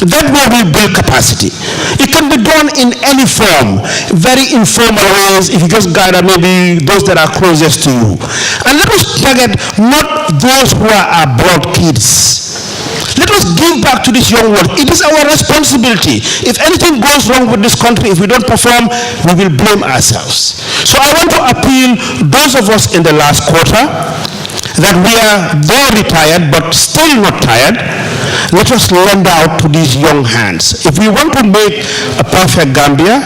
That way we build capacity. It can be done in any form, very informal ways, if you just gather maybe those that are closest to you. And let us target not those who are abroad kids. Let us give back to this young world. It is our responsibility. If anything goes wrong with this country, if we don't perform, we will blame ourselves. So I want to appeal those of us in the last quarter that we are though retired but still not tired. Let us lend out to these young hands. If we want to make a perfect Gambia,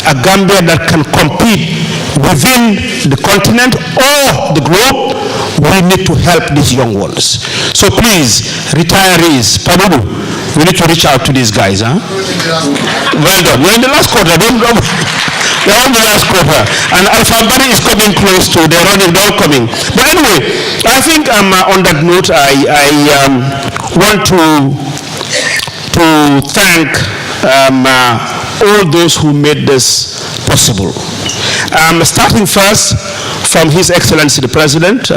a Gambia that can compete within the continent or the globe, we need to help these young ones. So please, retirees, Padudu, we need to reach out to these guys. Huh? Well done. We're in the last quarter. They're on the last quarter. And Alphabari is coming close to, they're all coming. But anyway, I think on that note, I want to thank all those who made this possible. Starting first from His Excellency the President,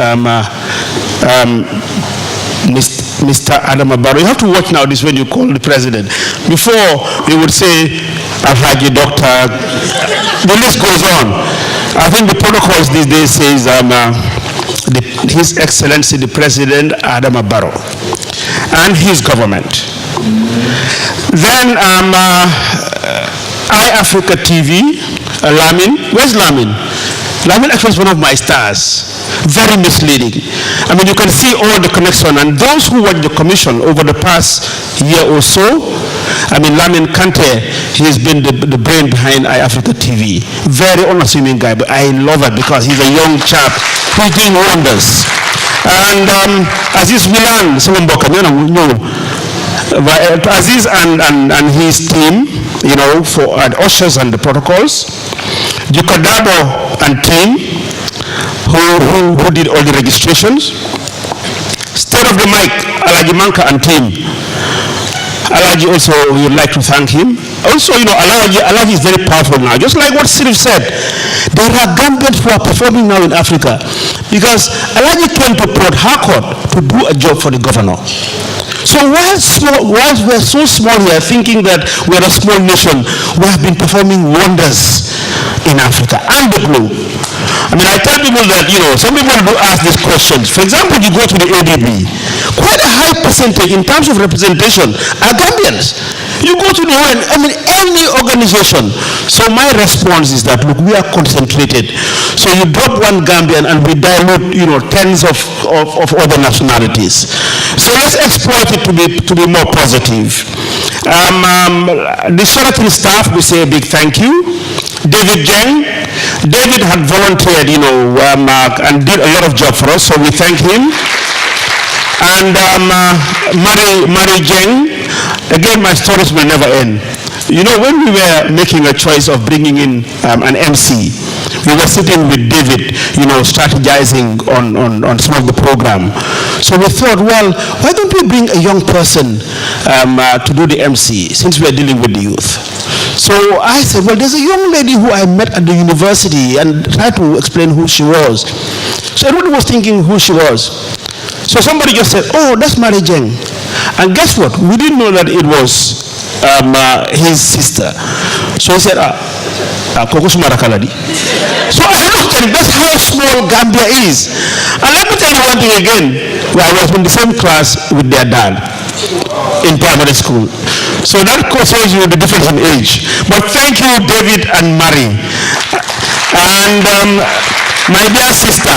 Mr. Adama Barrow. You have to watch now this when you call the President. Before, we would say, Alhaji Doctor, the list goes on. I think the protocols these days says His Excellency the President Adama Barrow and his government. Then iAfrica TV, Lamin. Where's Lamin? Lamin actually is one of my stars. Very misleading. I mean, you can see all the connection. And those who watch the commission over the past year or so, I mean, Lamin Kante, he's been the brain behind iAfrica TV. Very unassuming guy, but I love it because he's a young chap who's doing wonders. And Aziz Milan, Aziz and his team, for ushers and the protocols. Jukadabo and team, who did all the registrations. State of the mic, Alaji Manka and team. Alaji also, we would like to thank him. Also, Alaji is very powerful now. Just like what Sirif said, there are Gambians who are performing now in Africa because Alaji came to Port Harcourt to do a job for the governor. So whilst we're so small here, thinking that we're a small nation, we have been performing wonders in Africa and the globe. I mean, I tell people that, some people do ask these questions. For example, you go to the ADB, quite a high percentage in terms of representation are Gambians. You go to the UN, I mean, any organization. So my response is that, look, we are concentrated. So you drop one Gambian and we dilute, tens of other nationalities. So let's exploit it to be more positive. The Sheraton staff, we say a big thank you. David Jeng. David had volunteered, and did a lot of job for us, so we thank him. And Mary Jeng, again, my stories will never end. When we were making a choice of bringing in an MC, we were sitting with David, strategizing on some of the program. So we thought, well, why don't we bring a young person to do the MC, since we're dealing with the youth? So I said, well, there's a young lady who I met at the university, and tried to explain who she was. So everybody was thinking who she was. So somebody just said, oh, that's Mary Jeng. And guess what? We didn't know that it was his sister. So he said, so I looked at it, that's how small Gambia is. And let me tell you one thing again. I was in the same class with their dad in primary school. So that shows you the difference in age. But thank you, David and Mary. And my dear sister,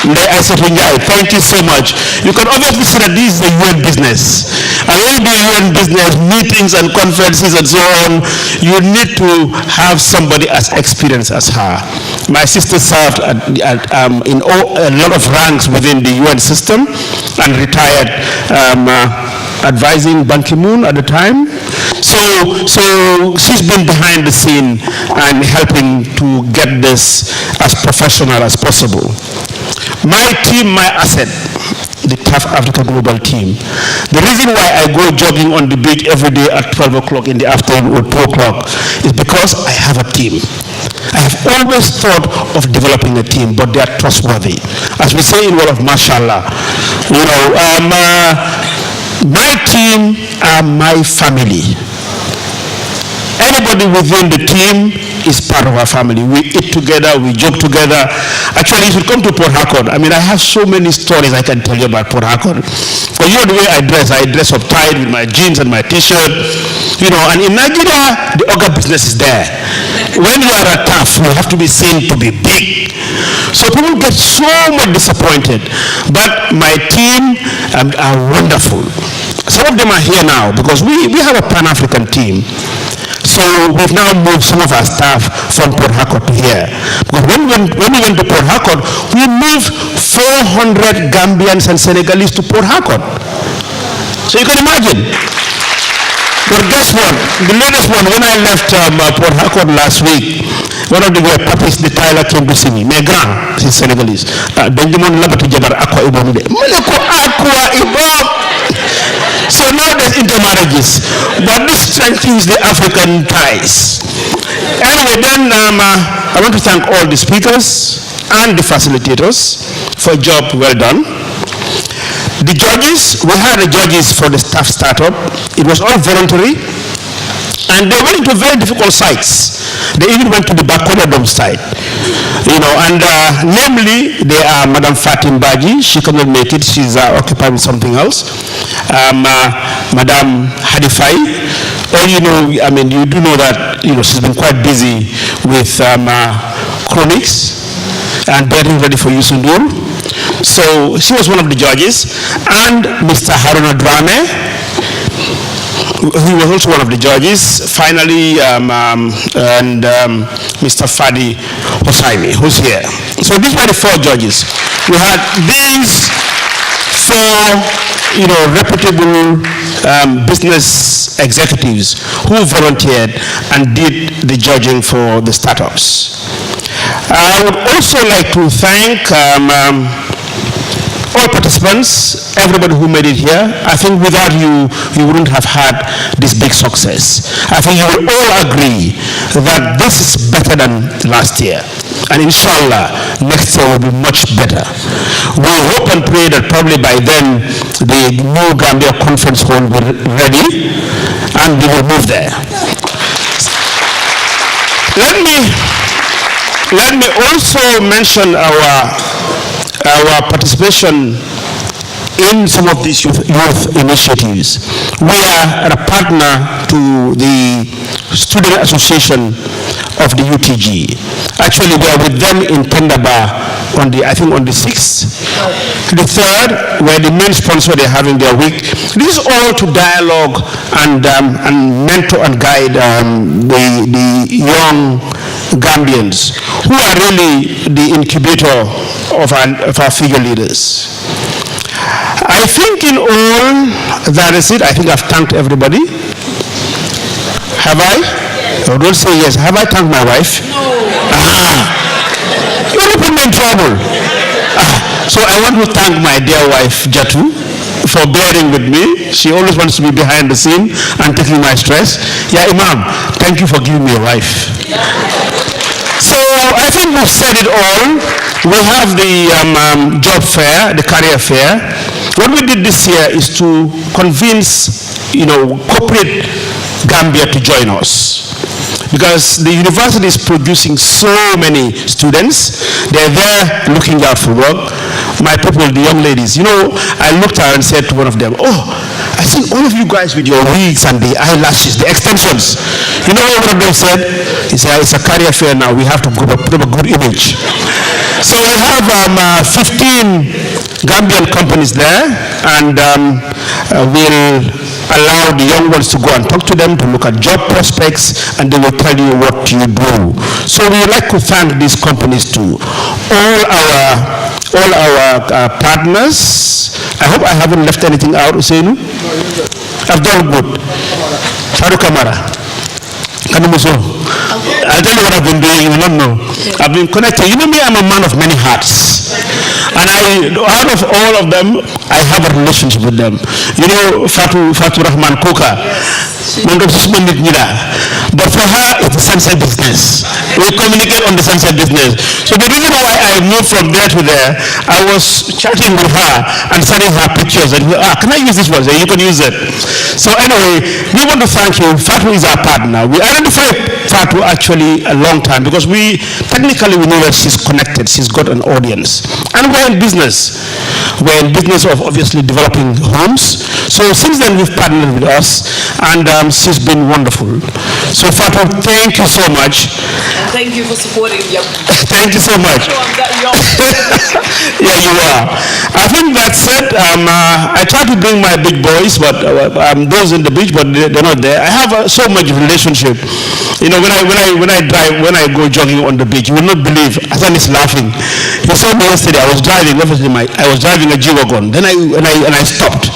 Njie, thank you so much. You can obviously see that this is a UN business. And when you do UN business, meetings and conferences and so on, you need to have somebody as experienced as her. My sister served in a lot of ranks within the UN system and retired advising Bankie-Moon at the time. So she's been behind the scene and helping to get this as professional as possible. My team, my asset, the Tough Africa Global team. The reason why I go jogging on the beach every day at 12 o'clock in the afternoon or 2 o'clock is because I have a team. I have always thought of developing a team, but they are trustworthy. As we say in word of mashallah, my team are my family. Anybody within the team is part of our family. We eat together, we joke together. Actually, you should come to Port Harcourt. I mean, I have so many stories I can tell you about Port Harcourt. For you, the way I dress up tight with my jeans and my t-shirt. And in Nigeria, the Oga business is there. When you are a tough, you have to be seen to be big. So people get so much disappointed. But my team are wonderful. Some of them are here now because we have a Pan-African team. So we've now moved some of our staff from Port Harcourt to here. Because when we went to Port Harcourt, we moved 400 Gambians and Senegalese to Port Harcourt. So you can imagine. But guess what? The latest one, when I left Port Harcourt last week, one of the puppies, the Taal came to see me. My grand, she's Senegalese. Benjamin Labati Jabar Aqua Ibom. Aqua Ibom. So now there's intermarriages, but this strengthens the African ties. Anyway, then I want to thank all the speakers and the facilitators for a job well done. The judges, we had the judges for the staff startup. It was all voluntary, and they went into very difficult sites. They even went to the Bakodadom site, and namely, they are Madam Fatim Baji. She cannot make it. She's occupied with something else. Madam Hadifai. You do know that, she's been quite busy with chronics and getting ready for Yusundur. So she was one of the judges. And Mr. Haruna Drame, he was also one of the judges. Finally, Mr. Fadi Hossaini, who's here. So these were the 4 judges. We had these 4, reputable business executives who volunteered and did the judging for the startups. I would also like to thank all participants, everybody who made it here. I think without you, you wouldn't have had this big success. I think you will all agree that this is better than last year. And inshallah, next year will be much better. We hope and pray that probably by then, the new Gambia conference hall will be ready, and we will move there. Let me also mention our participation in some of these youth initiatives. We are a partner to the Student Association of the UTG. Actually, we are with them in Pendaba on the 6th. The 3rd, where the main sponsor, they're having their week. This is all to dialogue and mentor and guide the young Gambians who are really the incubator of our figure leaders. I think in all, that is it. I think I've thanked everybody. Have I? Oh, don't say yes. Have I thanked my wife? No. You will put me in trouble. So I want to thank my dear wife, Jatu, for bearing with me. She always wants to be behind the scene and taking my stress. Yeah, Imam, thank you for giving me a wife. So I think we've said it all. We have the job fair, the career fair. What we did this year is to convince, corporate Gambia to join us. Because the university is producing so many students. They're there looking out for work. My people, the young ladies, I looked at her and said to one of them, oh, I see all of you guys with your wigs and the eyelashes, the extensions. You know what one of them said? He said, it's a career fair now. We have to put up a good image. So we have 15 Gambian companies there, and we'll allow the young ones to go and talk to them, to look at job prospects, and they will tell you what you do. So we would like to thank these companies too. All our partners. I hope I haven't left anything out, Usainu. I've done good. Fatou Camara. Kanumuso. I'll tell you what I've been doing, you don't know. I've been connected. You know me, I'm a man of many hearts. And out of all of them, I have a relationship with them. You know, Fatu Rahman Koka. But for her, it's a sunset business. We communicate on the sunset business. So the reason why I moved from there to there, I was chatting with her and sending her pictures. And can I use this one? So you can use it. So anyway, we want to thank you. Fatu is our partner. We identified Fatu actually a long time because we know that she's connected. She's got an audience. And we're in business. We're in business of obviously developing homes. So since then, we've partnered with us. And she's been wonderful. So Fatu, thank you so much. And thank you for supporting young people. Thank you so much. Yeah, you are. I think that's it. I try to bring my big boys, but those in the beach, but they're not there. I have so much relationship. When I go jogging on the beach, you will not believe. Hassan is laughing. He saw me yesterday. I was driving a G-Wagon. Then I stopped.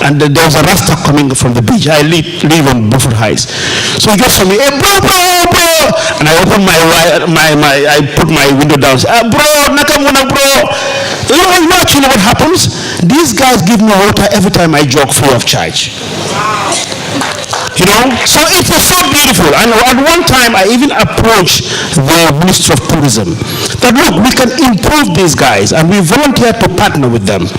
And there was a rasta coming from the beach. I live on Beaufort Heights. So he goes to me, hey, bro. And I open I put my window down. Bro, nakamuna, bro. You know actually what happens? These guys give me water every time I jog free of charge. So it was so beautiful. And at one time, I even approached the Minister of Tourism that, look, we can improve these guys, and we volunteer to partner with them.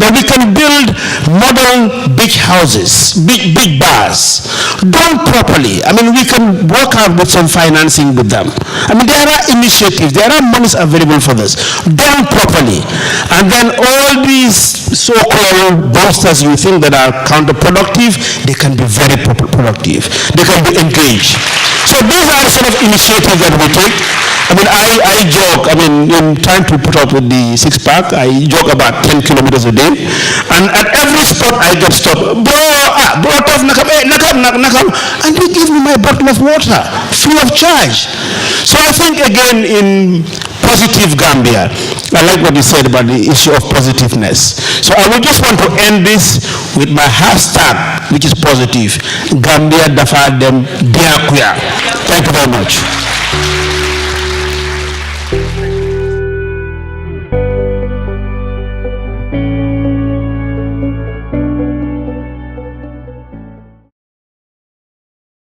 That we can build modern beach houses, big bars, done properly. I mean, we can work out with some financing with them. I mean, there are initiatives, there are monies available for this, done properly. And then all these so-called boasters you think that are counterproductive, they can be very productive. They can be engaged. So these are the sort of initiatives that we take. I mean, I jog. I mean, in trying to put up with the six-pack, I jog about 10 kilometers a day. And at every spot, I get stopped. Bro, tough, nakam. And they give me my bottle of water, free of charge. So I think, again, in positive Gambia, I like what you said about the issue of positiveness. So I would just want to end this with my hashtag, which is positive. Gambia dafa dem diakuya. Thank you very much.